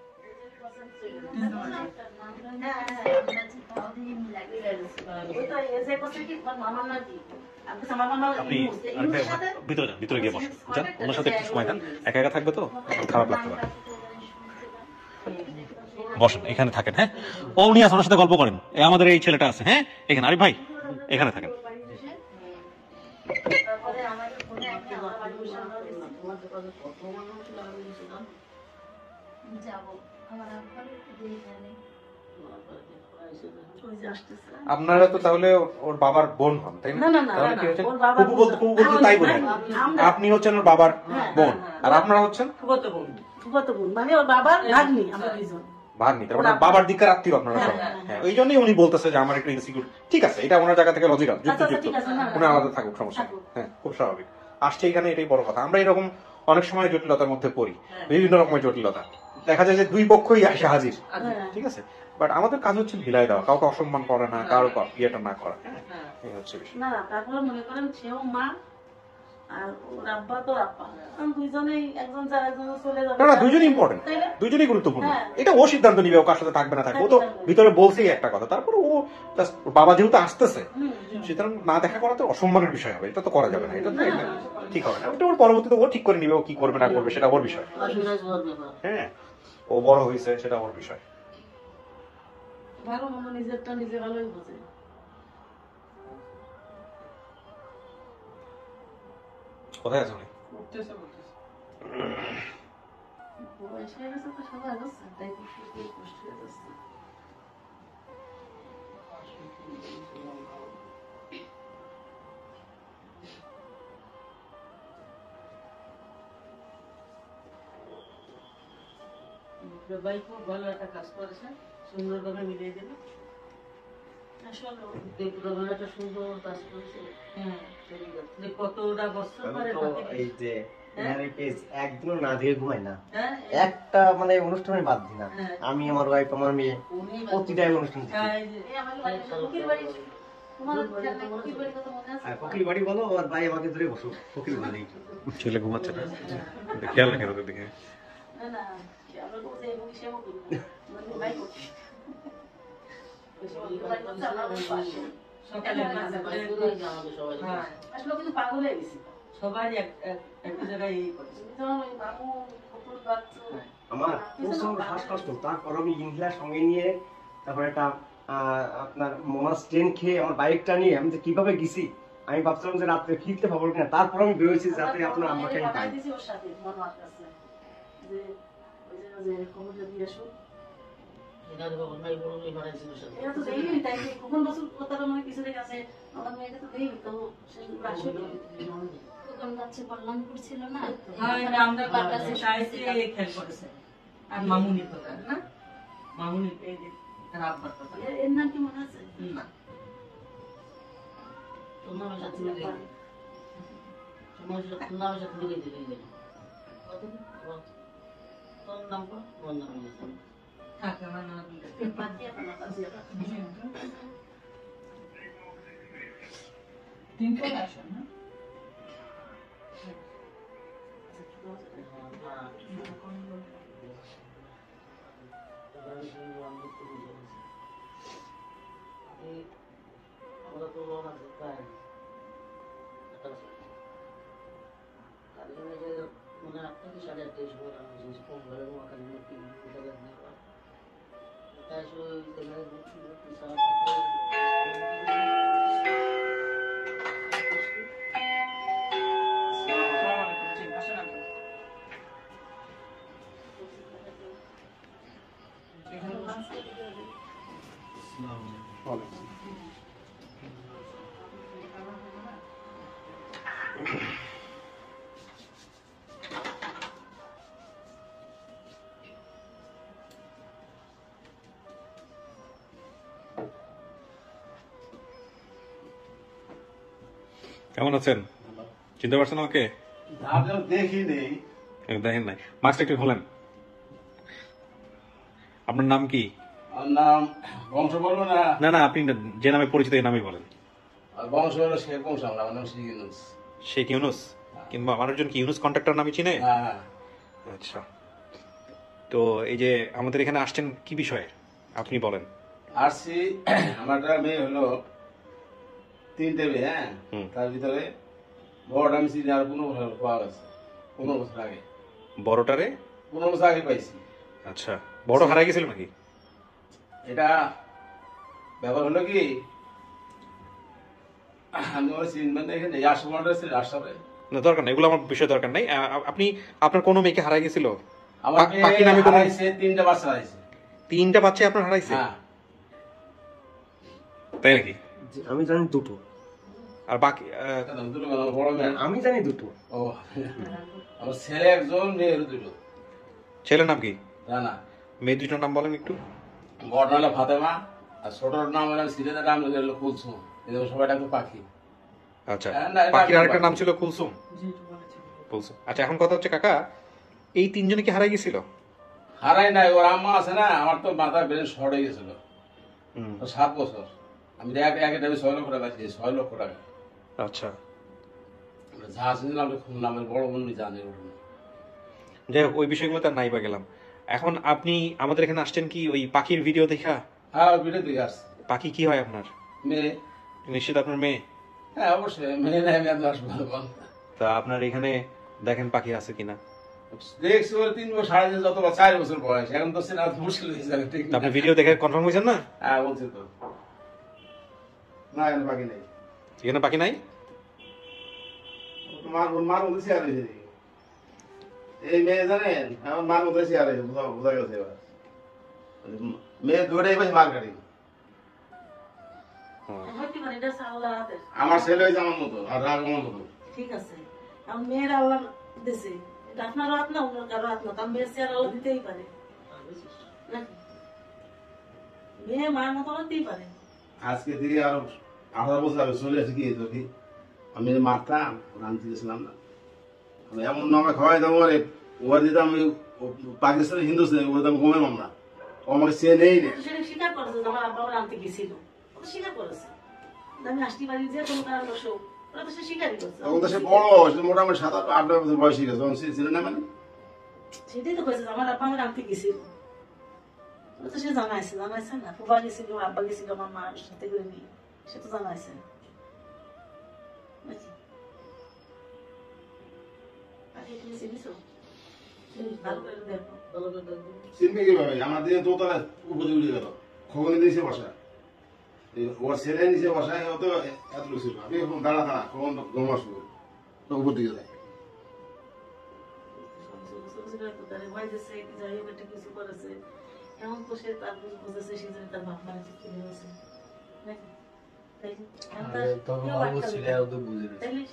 ওইটা এই যে কথা কি তোমার মামার নাম কি? আপনি তো মামার নাম আপনি ইউনুস, ইউনুসের সাথে ভিতরে যান, ভিতরে গিয়ে বসেন, যান ওনার সাথে একটু সময় দেন, একা একা থাকবে তো খারাপ লাগতে পারে। বসেন এখানে থাকেন, হ্যাঁ ও উনি আছে, ওনার সাথে গল্প করেন, আমাদের এই ছেলেটা আছে, হ্যাঁ এখানে। আরে ভাই এখানে থাকেন। তারপরে আমাকে ফোনে একটা আমার বাড়ি তোমার দোকানে কত মানুষ লাগে সেটা যাবো, আমার আব্বার দিয়ে জানি। ওই যে আসতেছে। আপনারা তো তাহলে ওর বাবার বোন হন, তাই না, না, না, তাহলে না, কি হচ্ছেন? ওর বাবার ফুপু বলতে তাই বলেন, আমরা- আপনি হচ্ছেন ওর বাবার বোন, আর আপনারা হচ্ছেন ফুফাতো বোন। ফুফাতো বোন, মানে ওর বাবার ভাগ্নি, আমরা দুইজন। ভাগ্নি, তার মানে বাবার দিকের আত্মীয় আপনারা সব। হ্যাঁ ওই জন্যই উনি বলতেছে যে আমার একটু ইনসিকিউর, ঠিক আছে, এটা ওনার জায়গা থেকে লজিক্যাল, আচ্ছা, যুক্তিযুক্ত, ঠিক আছে, না, না। উনি আলাদা থাকুক, সমস্যা নেই, হ্যাঁ খুব স্বাভাবিক। আসছে এখানে, এটাই বড় কথা। আমরা এরকম অনেক সময় জটিলতার মধ্যে পড়ি, বিভিন্ন রকমের জটিলতা, দেখা যায় যে দুই পক্ষই আসে হাজির, ঠিক আছে, বাট আমাদের কাজ হচ্ছে ভিলাই দেওয়া, কাউকে অসম্মান করে না, কারো ইয়েটা না করা, এই হচ্ছে বিষয়। না তারপরে মনে করেন সেও মা আর ওর আব্বা তো আব্বা, কারণ দুইজনেই একজন যার একজন চলে যাবে। না না, দুইজনই ইম্পর্টেন্ট, তাই না? দুইজনই গুরুত্বপূর্ণ। হ্যাঁ। এটা ও সিদ্ধান্ত নিবে ও কার সাথে থাকবে না থাকবে। ও তো ভিতরে বলছেই একটা কথা, তারপরে ও just ওর বাবা যেহেতু আসতেছে, সুতরাং না দেখা করা তো অসম্মানের বিষয় হবে, এটা তো করা যাবে না, এটা তো ঠিক হবে না। ওটা ওর পরবর্তীতে ও ঠিক করে নিবে ও কি করবে না করবে, সেটা ওর বিষয়। হ্যাঁ, ও বড় হয়েছে, সেটা ওর বিষয়। ভালো মন্দ নিজেরটা নিজে ভালোই বোঝে। কোথায় আছে উনি? বয়স হয়ে গেছে তো সবাই বুঝছে, তাই একটু কষ্ট হয়ে যাচ্ছে। ভাই খুব ভালো একটা কাজ করেছে, সুন্দরভাবে মিলিয়ে দিল। আসলে একটা সুন্দর কাজ করেছে। হ্যাঁ, যে কতটা বছর পরে তো তাকে- এই যে হ্যাঁ? এনার পেজ একদিনও না দিয়ে ঘুমাই না, হ্যাঁ, একটা মানে অনুষ্ঠানে বাদ দিই না। হ্যাঁ। আমি, আমার ওয়াইফ, আমার মেয়ে উনি প্রতিটাই অনুষ্ঠান দেখি। হ্যাঁ, এই যে- এই আমার বাড়ি, ফকির বাড়ি। তোমার খেয়াল নাই, ফকির বাড়ির কথা মনে আছে? আর ফকির বাড়ি বলো, আর ভাই আমাকে ধরে বসো ফকির বাড়ি। ছেলে ঘুমাচ্ছে না, খেয়াল রাখেন ওদের দিকে। না, না, আমরা বলছি এই ফকির সে ফকির। মানে ভাই ফকির। ওই ফকির বাড়ি করছে আমাদের পাশে। সকালে এখানে ক্লাসে আছে, করে আমাদের সবাই। হ্যাঁ, আসলে ও কিন্তু পাগল হয়ে গেছিল। সবাই একটা জায়গায় এই করেছে। যেমন ওই মামু, ফুপুর বাচ্চা, আমার প্রচুর শ্বাসকষ্ট, তারপর আমি ইনহেলার সঙ্গে নিয়ে তারপর একটা আপনার মোমাস ট্রেন খেয়ে আমার বাইকটা নিয়ে আমি যে কিভাবে গেছি, আমি ভাবছিলাম যে রাত্রে ফিরতে পারবো কিনা, তারপর আমি বেরোয়েছি যাতে আপনার আম্মাকে আমি পাই। দিয়েছি ওর সাথে মনোয়ার কাছে যে ওই যে কবুতর দিয়ে আসুন। এনার বাবা ভাই বড় ভাই বানাইছিল সব। এটা তো দেইনি, তাই যে কখন বছর কথা মনে কিছু দেখে আছে আমার মেয়েকে তো দেইনি, তো সে আসলে দোকান যাচ্ছে কল্যাণপুর ছিল না, হ্যাঁ, এটা আমরা বাতাসে সাইজে এই খেল করেছে। আর মামুনির কথা না, মামুনি এই যে তার আব্বার কথা। এর নাম কি মনে আছে? না, তোমার সাথে মিলে তোমার সাথে মিলে দিলে তোর নাম কো তোর নাম থাকে আমার নাম পাতিয়া না পাতিয়া। তিনটা আসে না। আমরা তো প্রায় মানে আপনাকে 8:30 সময় আমি জিনিস কম ঘরে ওখানে কি কোথায় না তাই কেমন আছেন? চিনতে পারছেন আমাকে? দেখি নেই। দেখেন নাই, মাস্কটা একটু খোলেন। আপনার নাম কি? আমার নাম বংশ বলবো না, না না, আপনি যে নামে পরিচিত এই নামই বলেন। বংশ হলো শেখ বংশ, আমার নাম শেখ ইউনুস। শেখ ইউনুস, কিংবা মানুষজন কি ইউনুস কন্ট্রাক্টর নামে চিনে? হ্যাঁ, আচ্ছা, তো এই যে আমাদের এখানে আসছেন কি বিষয়ে আপনি বলেন। আসছি আমার একটা মেয়ে হলো 3টে মেয়ে, হ্যাঁ, তার ভিতরে বড়টা আমি চিনি আর 15 বছর পাওয়া গেছে, 15 বছর আগে, বড়টারে 15 বছর আগে পাইছি। আচ্ছা, বড় হারাই গেছিল নাকি? এটা ব্যাপার হলো কি, আমি ওর চিনবেন না, এখানে আশপাশে আছে রাস্তাতে। না দরকার নেই, এগুলো আমার বিষয় দরকার নেই। আপনি আপনার কোনো মেয়েকে হারাই গেছিল? আমার পাখি নামে কোনো হারাইছে, 3টা বাচ্চা হারাইছে। 3টা বাচ্চা আপনার হারাইছে? হ্যাঁ, তাই নাকি? আমি জানি দুটো, আর বাকি দুটো কেন, বড় মেয়ে আমি জানি দুটো। ও, আমার ছেলে একজন, মেয়ের দুটো। ছেলের নাম কি? রানা, মেয়ে দুইটার নাম বলেন একটু। বড় হলো ফাতেমা, আর ছোটর নাম হলো সিলেটের নাম হলো কুলসুম, এদের সবাই ডাকতো পাখি। আচ্ছা, হ্যাঁ, না, এটা পাখির আমি আরেকটা নাম পাখি। ছিল কুলসুম। কুলসুম। আচ্ছা, এখন কথা হচ্ছে কাকা, এই 3জনে কি হারাই গেছিল? হারাই নাই, ওর আম্মা আছে না, আমার তো মাথা ব্রেন শর্ট হয়ে গেছিল। 7 বছর আমি একটা টাইমে 6 লক্ষ টাকা দিয়েছি, 6 লক্ষ টাকা। আচ্ছা, যা শুনলাম খুললাম, বড় মন্দির জানে ঘটনা। যাই হোক ওই বিষয়গুলো তার নাই বা গেলাম। এখন আপনি আমাদের এখানে আসছেন কি ওই পাখির ভিডিও দেখা? হ্যাঁ, ভিডিও দেখে আসছি। পাখি কি হয় আপনার? মেয়ে। নিশ্চিত আপনার মেয়ে? হ্যাঁ অবশ্যই, মেয়ে নাই আমি আপনার আসবো। তা আপনার এখানে দেখেন পাখি আছে কিনা? দেখছি ওর 3 বছর 3.5 যত 4 বছর বয়স, এখন তো সেটা মুশকিল হয়ে যাবে। ঠিক আপনি ভিডিও দেখে কনফার্ম হয়েছেন না? হ্যাঁ বলছি তো। না এখানে বাকি নেই। এখানে পাখি নাই? মার মধ্যে শেয়ার হয়েছে। এই মেয়ে জানেন আমার মার মধ্যে শেয়ার হয়েছে, বোঝা গেছে এবার। মেয়ে দৌড়ে বেশি মার কাটি। হইতে পারে এটা আল্লাহ হাতের। আমার ছেলে হয়েছে আমার মতো, আর রাগ আমার মতো। ঠিক আছে, আমার মেয়ের আল্লাহ দিছে, এটা আপনার হাত না অন্য কারো হাত না, তার মেয়ের চেয়ার আল্লাহ দিতেই পারে নাকি? মেয়ে মায়ের মতো হতেই পারে। আজকে থেকে আরো 18 বছর আগে চলে আসি কি দেখি আমি মারতাম, রাঁধতে গেছিলাম না, আমি এমন নামে খাওয়াই দাম ওরে, ওর দিতাম পাকিস্তানি হিন্দু ওর দাম ঘুমে মামলা, ও আমাকে সে নেই না। সেটা স্বীকার করেছে যে আমার আব্বা আমার আনতে গেছিল, ও তো স্বীকার করেছে আমি আসতে পারি যে কোনো কারণ অসুখ, ওরা তো সে স্বীকারই করছে। তখন তো সে বড়, সে মোটামুটি 7-8 বছর বয়স হয়ে গেছে, তখন সে ছিল না মানে। সেটাই তো কয়েছে আমার আব্বা আমার আনতে গেছিল, ও তো সে জানাইছে না, ফুবা গেছিল, আব্বা গেছিল আমার মার সাথে করে নিয়ে, সে তো জানাইছে নাকি? আগে তুমি চিনিছো? ভালো করে দেখো। চিনবে কিভাবে? আমার দিকে দোতলা উপরে উঠে গেল, খবরে দিয়েছে বসা, ওর ছেলে নিচে বসায়, ও তো এত লোক ছিল, আমি এখন দাঁড়া কখন ঘুম আসবো উপর দিকে যায়। এখন তো সে তার বুঝেছে, সে জন্য তার বাপ মারা ঠিক হয়েছে নাকি?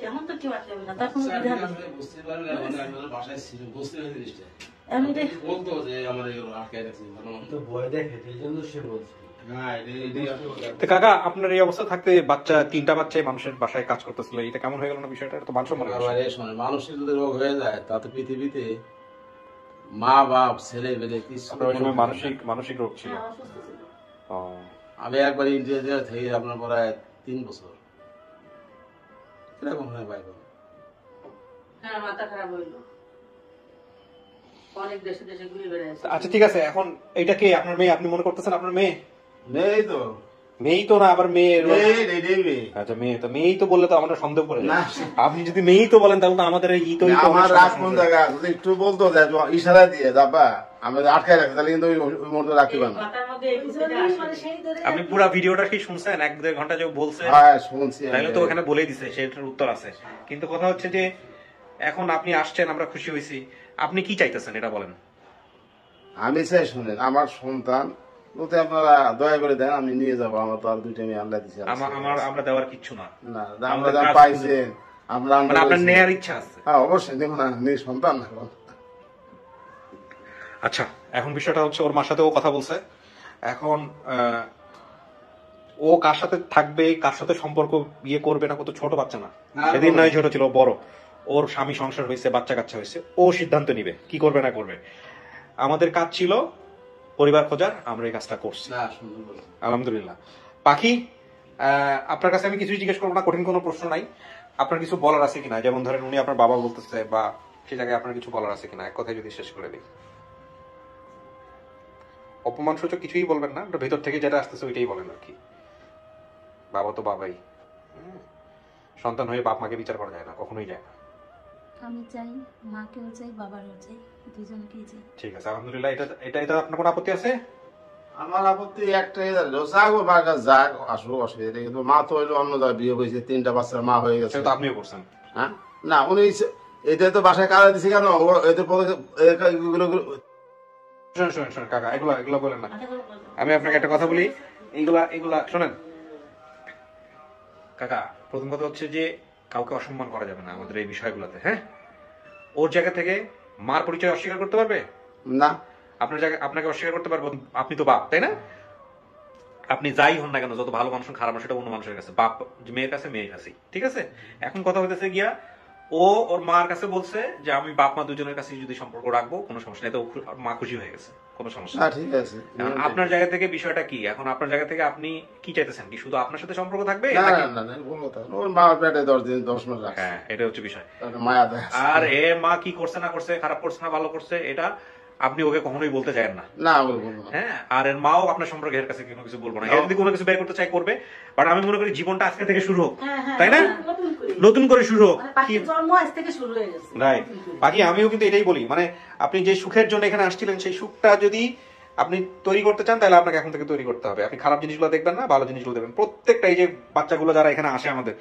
এখন তো কেউ আটকাবে না, তার কোনো বিধান নেই। বুঝতে পারলে বাসায় ছিল, বুঝতে পারলে জিনিসটা এমনি দেখ বলতো যে আমাদের এগুলো আটকায় রাখছে, তো ভয় দেখে এই জন্য সে বলছে। হ্যাঁ তো কাকা আপনার এই অবস্থা থাকতে বাচ্চা 3টা বাচ্চাই মানুষের বাসায় কাজ করতেছিল, এটা কেমন হয়ে গেল না বিষয়টা? এটা তো মানসম্মান মানুষের যদি রোগ হয়ে যায় তাতে পৃথিবীতে মা বাপ ছেলে মেয়ে কিছু। মানসিক রোগ ছিল। অসুস্থ ছিল। ও, আমি একবার ইন্ডিয়া থেকে আপনার প্রায় 3 বছর কিরকম হয় ভাই? হ্যাঁ, মাথা খারাপ হইলো, অনেক দেশে দেশে ঘুরে বেড়াইছে। আচ্ছা ঠিক আছে, এখন এটা কে আপনার মেয়ে? আপনি মনে করতেছেন আপনার মেয়ে? নেই তো, মেয়েই তো না, আবার মেয়ে। মেয়ে। আচ্ছা মেয়ে তো, মেয়েই তো বললে তো আমরা সন্দেহ করে না। আপনি যদি মেয়েই তো বলেন তাহলে তো আমাদের এই তো আমার রাগ কোন জায়গা যদি একটু বলতো যে ইশারা দিয়ে যাবা আমি আটকায় রাখি, তাহলে কিন্তু ওই মুহূর্তে রাখতে পারবো না। মাথার মধ্যে এই কিছুটা আসে। আপনি পুরো ভিডিওটা কি শুনছেন? 1-1.5 ঘন্টা যে বলছে, হ্যাঁ শুনছি। তাহলে তো ওখানে বলেই দিছে, সেটার উত্তর আছে। কিন্তু কথা হচ্ছে যে এখন আপনি আসছেন, আমরা খুশি হয়েছি, আপনি কি চাইতেছেন এটা বলেন। আমি চাই শুনেন, আমার সন্তান বলতে আপনারা দয়া করে দেন, আমি নিয়ে যাবো। আমার তো আর 2টা মেয়ে আল্লাহ দিচ্ছে। আমরা দেওয়ার কিচ্ছু না, না আমরা যা পাইছেন আমরা মানে আপনার নেয়ার ইচ্ছা আছে। হ্যাঁ অবশ্যই দেখুন না, নিয়ে সন্তান না। আচ্ছা এখন বিষয়টা হচ্ছে ওর মার সাথে ও কথা বলছে, এখন ও কার সাথে থাকবে, কার সাথে সম্পর্ক বিয়ে করবে না, কত ছোট বাচ্চা না, সেদিন নয় ছোট ছিল, বড়। ওর স্বামী সংসার হয়েছে, বাচ্চা কাচ্চা হয়েছে, ও সিদ্ধান্ত নিবে কি করবে না করবে। আমাদের কাজ ছিল পরিবার খোঁজার, আমরা এই কাজটা করছি আলহামদুলিল্লাহ। পাখি আপনার কাছে আমি কিছুই জিজ্ঞেস করবো না, কঠিন কোনো প্রশ্ন নাই। আপনার কিছু বলার আছে কিনা? যেমন ধরেন উনি আপনার বাবা বলতেছে, বা সে জায়গায় আপনার কিছু বলার আছে কিনা, এক কথায় যদি শেষ করে দিই। অপমান সূচক কিছুই বলবেন না, ভেতর থেকে যেটা আসতেছে ওইটাই বলেন আর কি। বাবা তো বাবাই, সন্তান হয়ে বাপ মাকে বিচার করা যায় না, কখনোই যায় না। আমি চাই, মাকেও চাই, বাবারও চাই, দুজনকেই চাই। ঠিক আছে আলহামদুলিল্লাহ। এটা আপনার কোনো আপত্তি আছে? আমার আপত্তি একটাই, যাক বাগা যাক আসুক, অসুবিধা। কিন্তু মা তো হইলো অন্য জায়গায় বিয়ে হয়েছে, 3টা বাচ্চার মা হয়ে গেছে। সেটা তো আপনিও করছেন। হ্যাঁ না উনি এটা তো বাসায় কাজে দিছে কেন? এদের শোনেন কাকা, এগুলা বলেন না। আমি আপনাকে একটা কথা বলি, এগুলা শোনেন কাকা। প্রথম কথা হচ্ছে যে কাউকে অসম্মান করা যাবে না আমাদের এই বিষয়গুলোতে। হ্যাঁ, ওর জায়গা থেকে মার পরিচয় অস্বীকার করতে পারবে না? আপনার জায়গায় আপনাকে অস্বীকার করতে পারবো? আপনি তো বাপ, তাই না? আপনি যাই হন না কেন, যত ভালো মানুষ খারাপ মানুষ, সেটা অন্য মানুষের কাছে, বাপ মেয়ের কাছে, মেয়ের কাছে, ঠিক আছে? এখন কথা হইতেছে গিয়া ও ওর মার কাছে বলছে যে আমি বাপ মা দুজনের কাছে যদি সম্পর্ক রাখবো কোনো সমস্যা নেই, তো মা খুশি হয়ে গেছে, কোনো সমস্যা নেই। ঠিক আছে। এখন আপনার জায়গা থেকে বিষয়টা কি, এখন আপনার জায়গা থেকে আপনি কি চাইতেছেন, কি শুধু আপনার সাথে সম্পর্ক থাকবে না নাকি? না না, কোনো কথা না। ওর মা পেটে 10 দিন 10 মাস রাখছে। হ্যাঁ, এটা হচ্ছে বিষয়। তাহলে মায়া দেয়। আর এ মা কি করছে না করছে, খারাপ করছে না ভালো করছে, এটা আপনি ওকে কখনোই বলতে চান না। না বলবো না। হ্যাঁ, আর এর মাও আপনার সম্পর্কে এর কাছে কোনো কিছু বলবো না। এর যদি কোনো কিছু বের করতে চাই করবে, বাট আমি মনে করি জীবনটা আজকে থেকে শুরু হোক, তাই না? নতুন করে শুরু হোক। মানে পাখির জন্ম আজ থেকে শুরু হয়ে গেছে। রাইট। বাকি আমিও কিন্তু এটাই বলি, মানে আপনি যে সুখের জন্য এখানে আসছিলেন সেই সুখটা যদি আপনি তৈরি করতে চান তাহলে আপনাকে এখন থেকে তৈরি করতে হবে। আপনি খারাপ জিনিসগুলো দেখবেন না, ভালো জিনিসগুলো দেখবেন। প্রত্যেকটা এই যে বাচ্চাগুলো যারা এখানে আসে আমাদের,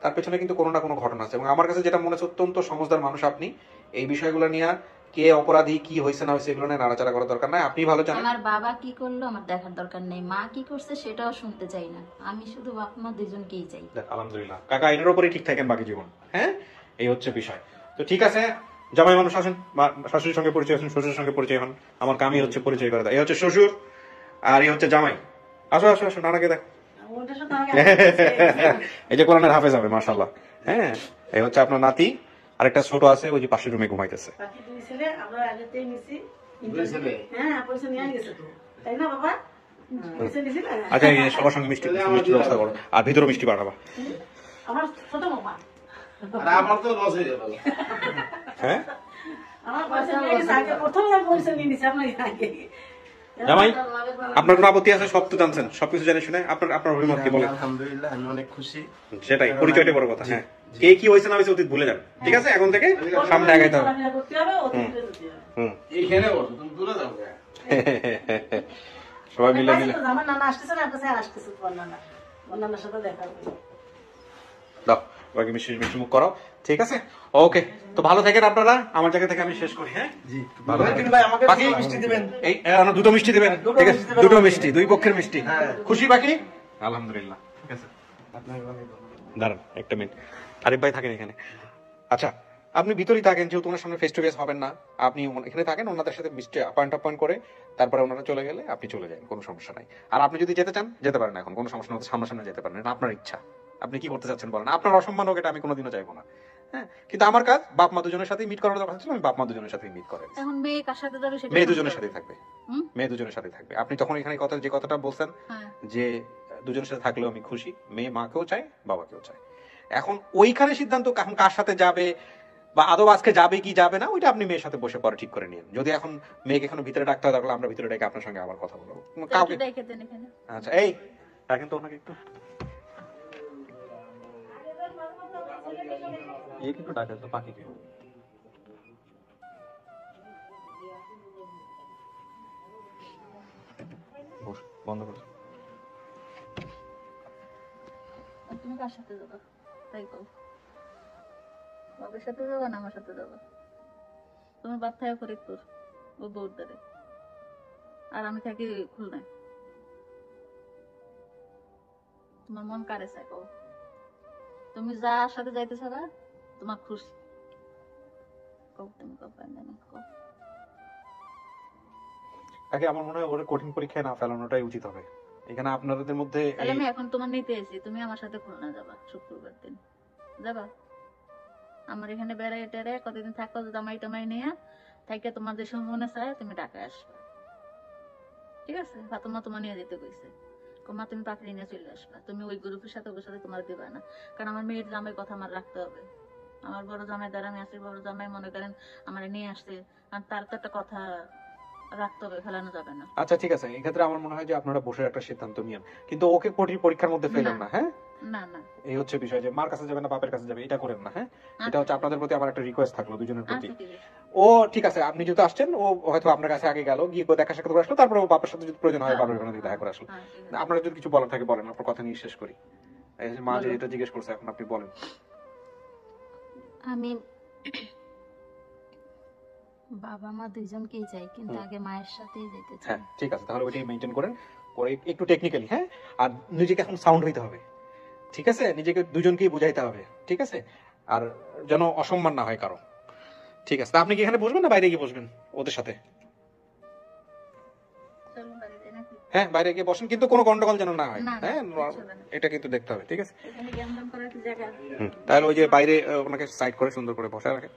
তার পেছনে কিন্তু কোনো না কোনো ঘটনা আছে। এবং আমার কাছে যেটা মনে হচ্ছে অত্যন্ত সমঝদার মানুষ আপনি। এই বিষয়গুলো নিয়ে কে অপরাধী, কি হয়েছে না হয়েছে এগুলো নিয়ে নাড়াচাড়া করার দরকার নাই, আপনি ভালো জানেন। আমার বাবা কি করলো আমার দেখার দরকার নেই, মা কি করছে সেটাও শুনতে চাই না, আমি শুধু বাপ মা দুজনকেই চাই। আলহামদুলিল্লাহ কাকা, এটার উপরেই ঠিক থাকেন বাকি জীবন। হ্যাঁ, এই হচ্ছে বিষয়। তো ঠিক আছে, জামাই মানুষ আসেন, শাশুড়ির সঙ্গে পরিচয় আসেন, শ্বশুরের সঙ্গে পরিচয় হন। আমার কামই হচ্ছে পরিচয় করে দেয়। এই হচ্ছে শ্বশুর আর এই হচ্ছে জামাই। আসো আসো আসো, নানাকে দেখ। ওটার সাথে আমি এই যে কোরআনের হাফেজ হবে মাশাআল্লাহ। হ্যাঁ, এই হচ্ছে আপনার নাতি, আরেকটা ছোট আছে ওই যে পাশের রুমে ঘুমাইতেছে। পাখি দুই ছেলে আমরা আগেতেই নিছি। দুই ছেলে? হ্যাঁ, পয়সা নিয়ে গেছে তো, তাই না বাবা? পয়সা নিছি না? আচ্ছা, এই সবার সঙ্গে মিষ্টি মিষ্টির ব্যবস্থা করো, আর ভিতরে মিষ্টি পাঠাবা। আমার ছোট মামা, আরে আমার তো লস হয়ে গেল। হ্যাঁ, আমার পয়সা নিয়ে গেছে আগে, প্রথমে আমি পয়সা নিয়ে নিছি আপনার আগে। জামাই আপনার কোনো আপত্তি আছে? সব তো জানছেন, সবকিছু জেনে শুনে আপনার আপনার অভিমত কি বলেন? আলহামদুলিল্লাহ, আমি অনেক খুশি। সেটাই, পরিচয়টা বড় কথা। হ্যাঁ, কে কি হয়েছে না হয়েছে অতীত ভুলে যান, ঠিক আছে? এখন থেকে সামনে আগাইতে হবে। চলাফেরা করতে হবে, অতীতে যেতে হবে। হুম, এইখানে বসো, তুমি দূরে যাও। সবাই মিলে মিলে আমার নানা আসতেছে না, আপনার আসতেছে তোমার নানা, ওর নানার সাথে দেখা হবে। দাও, বাকি মিষ্টি মিষ্টি মুখ করো, ঠিক আছে? ওকে, তো ভালো থাকেন আপনারা। আমার জায়গা থেকে আমি শেষ করি। হ্যাঁ, ভালো থাকেন। বাকি মিষ্টি দিবেন, এই দুটো মিষ্টি দিবেন, ঠিক আছে? দুটো মিষ্টি, দুই পক্ষের মিষ্টি। খুশি বাকি? আলহামদুলিল্লাহ, ঠিক আছে। দাঁড়ান একটা মিনিট, আরিফ ভাই থাকেন এখানে। আচ্ছা, আপনি ভিতরেই থাকেন, যেহেতু ওনার সামনে ফেস টু ফেস হবেন না, আপনি এখানে থাকেন, ওনাদের সাথে মিষ্টি অ্যাপয়েন্ট করে তারপরে ওনারা চলে গেলে আপনি চলে যান, কোনো সমস্যা নাই। আর আপনি যদি যেতে চান যেতে পারেন, এখন কোনো সমস্যা নেই, সামনাসামনি যেতে পারেন, এটা আপনার ইচ্ছা। আপনি কি করতে চাচ্ছেন বলেন, আপনার অসম্মান হোক, এটা আমি কোনোদিনও চাইবো না। হ্যাঁ, কিন্তু আমার কাজ বাপ মা দুজনের সাথেই মিট করার কথা ছিল, আমি বাপ মা দুজনের সাথেই মিট করাই। এখন মেয়ে কার সাথে যাবে সেটা মেয়ে দুজনের সাথেই থাকবে, হুম? মেয়ে দুজনের সাথেই থাকবে। আপনি তখন এখানে কথা যে কথাটা বলছেন হ্যাঁ। যে দুজনের সাথে থাকলেও আমি খুশি, মেয়ে মাকেও চাই বাবাকেও চাই। এখন ওইখানে সিদ্ধান্ত এখন কার সাথে যাবে বা আদৌ আজকে যাবে কি যাবে না, ওইটা আপনি মেয়ের সাথে বসে পরে ঠিক করে নিন। যদি এখন মেয়েকে এখন ভিতরে ডাকতে হয়, তাহলে আমরা ভিতরে ডেকে আপনার সঙ্গে আবার কথা বলবো কাউকে। দেখে দেন এখানে। আচ্ছা, এই ডাকেন তো ওনাকে একটু, এই একটু ডাকেন তো পাখিকে। বন্ধ করো। আর তুমি কার সাথে যাবে তাই কও, বাবার সাথে যাবে না আমার সাথে যাবে? তোমার বাপ থাকে ফরিদপুর, ও বৌদ্ধারে, আর আমি থাকি খুলনায়। তোমার মন কারে চায় কও? তুমি যার সাথে যাইতে চাবা তোমার খুশি, কও তুমি কও পাই না কও। আগে আমার মনে হয় ওরা কঠিন পরীক্ষায় না ফেলানোটাই উচিত হবে। এখানে আপনাদের মধ্যে তাহলে আমি এখন তোমার নিতে এসেছি, তুমি আমার সাথে খুলনা যাবা শুক্রবার দিন, যাবা? আমার এখানে বেড়াই টেড়ে কতদিন থাকো, জামাই টামাই নিয়ে থাইকে তোমার যে সময় মনে চায় তুমি ঢাকায় আসবা, ঠিক আছে? ফাতেমা তোমার নিয়ে যেতে কইছে, মা তুমি পাখি নিয়ে চলে আসবা, তুমি ওই গ্রুপের সাথে ওর সাথে তোমার দিবা না, কারণ আমার মেয়ের জামাই কথা আমার রাখতে হবে। আমার বড় জামাই দ্বারা আমি আসি, বড় জামাই মনে করেন আমার নিয়ে আসছে, আর তার তো একটা কথা রাখতে হবে, ফেলানো যাবে না। আচ্ছা ঠিক আছে, এই ক্ষেত্রে আমার মনে হয় যে আপনারা বসে একটা সিদ্ধান্ত নিন, কিন্তু ওকে কঠিন পরীক্ষার মধ্যে ফেলেন না। হ্যাঁ, না না, এই হচ্ছে বিষয়, যে মার কাছে যাবে না বাপের কাছে যাবে এটা করেন না। হ্যাঁ, এটা হচ্ছে আপনাদের প্রতি আমার একটা রিকোয়েস্ট থাকলো দুজনের প্রতি। আচ্ছা ঠিক আছে। ও ঠিক আছে, আপনি যেহেতু আসছেন, ও হয়তো আপনার কাছে আগে গেল, গিয়ে দেখা সাক্ষাৎ করে আসলো, তারপরে ও বাপের সাথে যদি প্রয়োজন হয় বাবার ওখানে দেখা করে আসলো। হ্যাঁ, ঠিক আছে। আপনারা যদি কিছু বলার থাকে বলেন, আপনার কথা নিয়ে শেষ করি। এই যে মা যে এটা জিজ্ঞেস করছে, এখন আপনি বলেন। আমি বাবা মা দুইজনকেই চাই, কিন্তু আগে মায়ের সাথেই যেতে চাই। হ্যাঁ ঠিক আছে, তাহলে ওইটাই মেনটেন করেন, করে একটু টেকনিক্যালি। হ্যাঁ, আর নিজেকে এখন সাউন্ড হইতে হবে, ঠিক আছে? নিজেকে দুজনকেই বুঝাইতে হবে, ঠিক আছে? আর যেন অসম্মান না হয় কারো, ঠিক আছে? তা আপনি কি এখানে বসবেন না বাইরে গিয়ে বসবেন ওদের সাথে? চলুন বাড়িতে নাকি? হ্যাঁ বাইরে গিয়ে বসেন, কিন্তু কোনো গন্ডগোল যেন না হয়। না, না, হ্যাঁ কিচ্ছু হবে না। এটা কিন্তু দেখতে হবে, ঠিক আছে? এখানে জ্ঞান করার কি জায়গা? তাহলে ওই যে বাইরে ওনাকে সাইড করে সুন্দর করে বসা রাখে।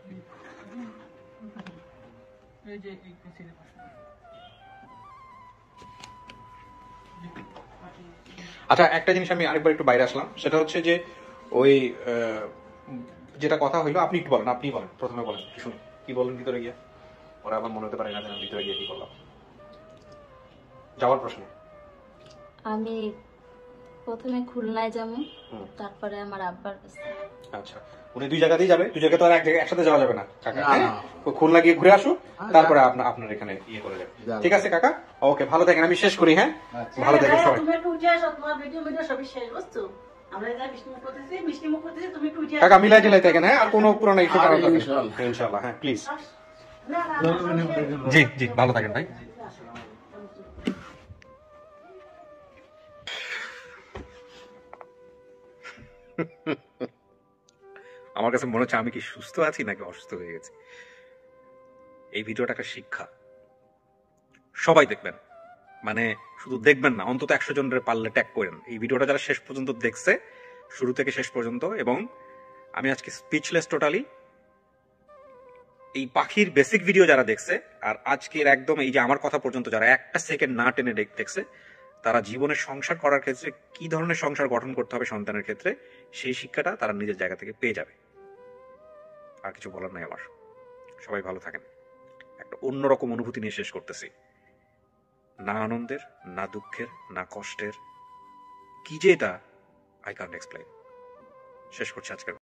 আচ্ছা একটা জিনিস আমি আরেকবার একটু বাইরে আসলাম, সেটা হচ্ছে যে ওই যেটা কথা হইলো, আপনি একটু বলেন, আপনি বলেন, প্রথমে বলেন, শুনি কি বলেন ভিতরে গিয়ে। ওরা আবার মনে হতে পারে না যে আমি ভিতরে গিয়ে কি করলাম। যাওয়ার প্রশ্ন। আমি প্রথমে খুলনায় যাবো, হুম। তারপরে আমার আব্বার কাছে। আচ্ছা উনি দুই জায়গাতেই যাবে, দুই জায়গায় তো আর এক জায়গায় একসাথে যাওয়া যাবে না কাকা। না, হ্যাঁ? না। তো খুলনা গিয়ে ঘুরে আসুক, তারপরে আপনার এখানে ইয়ে করে যাবে। যাবে। ঠিক আছে কাকা, ওকে ভালো থাকেন, আমি শেষ করি। হ্যাঁ ভালো থাকেন সবাই। তুমি একটু উঠে আসো, তোমার ভিডিও সবই শেষ, বুঝছো? আমরা যা মিষ্টিমুখ করতেছি মিষ্টিমুখ করতেছি, তুমি একটু উঠে কাকা মিলাই টিলাই থাকেন। হ্যাঁ আর কোনো পুরানো ইস্যু করার দরকার নেই। ইনশাআল্লাহ। ইনশাআল্লাহ, হ্যাঁ প্লিজ। না না জি জি ভালো থাকেন ভাই। আমার কাছে মনে হচ্ছে আমি কি সুস্থ আছি নাকি অসুস্থ হয়ে গেছি। এই ভিডিওটা একটা শিক্ষা, সবাই দেখবেন, মানে শুধু দেখবেন না, অন্তত 100 জনের পারলে ট্যাগ করেন। এই ভিডিওটা যারা শেষ পর্যন্ত দেখছে, শুরু থেকে শেষ পর্যন্ত, এবং আমি আজকে স্পিচলেস টোটালি। এই পাখির বেসিক ভিডিও যারা দেখছে আর আজকের একদম এই যে আমার কথা পর্যন্ত যারা একটা সেকেন্ড না টেনে দেখছে, তারা জীবনে সংসার করার ক্ষেত্রে কি ধরনের সংসার গঠন করতে হবে সন্তানের ক্ষেত্রে, সেই শিক্ষাটা তারা নিজের জায়গা থেকে পেয়ে যাবে। আর কিছু বলার নাই আমার। সবাই ভালো থাকেন। একটা অন্যরকম অনুভূতি নিয়ে শেষ করতেছি, না আনন্দের, না দুঃখের, না কষ্টের, কি যে এটা আই কান্ট এক্সপ্লেইন। শেষ করছি আজকের।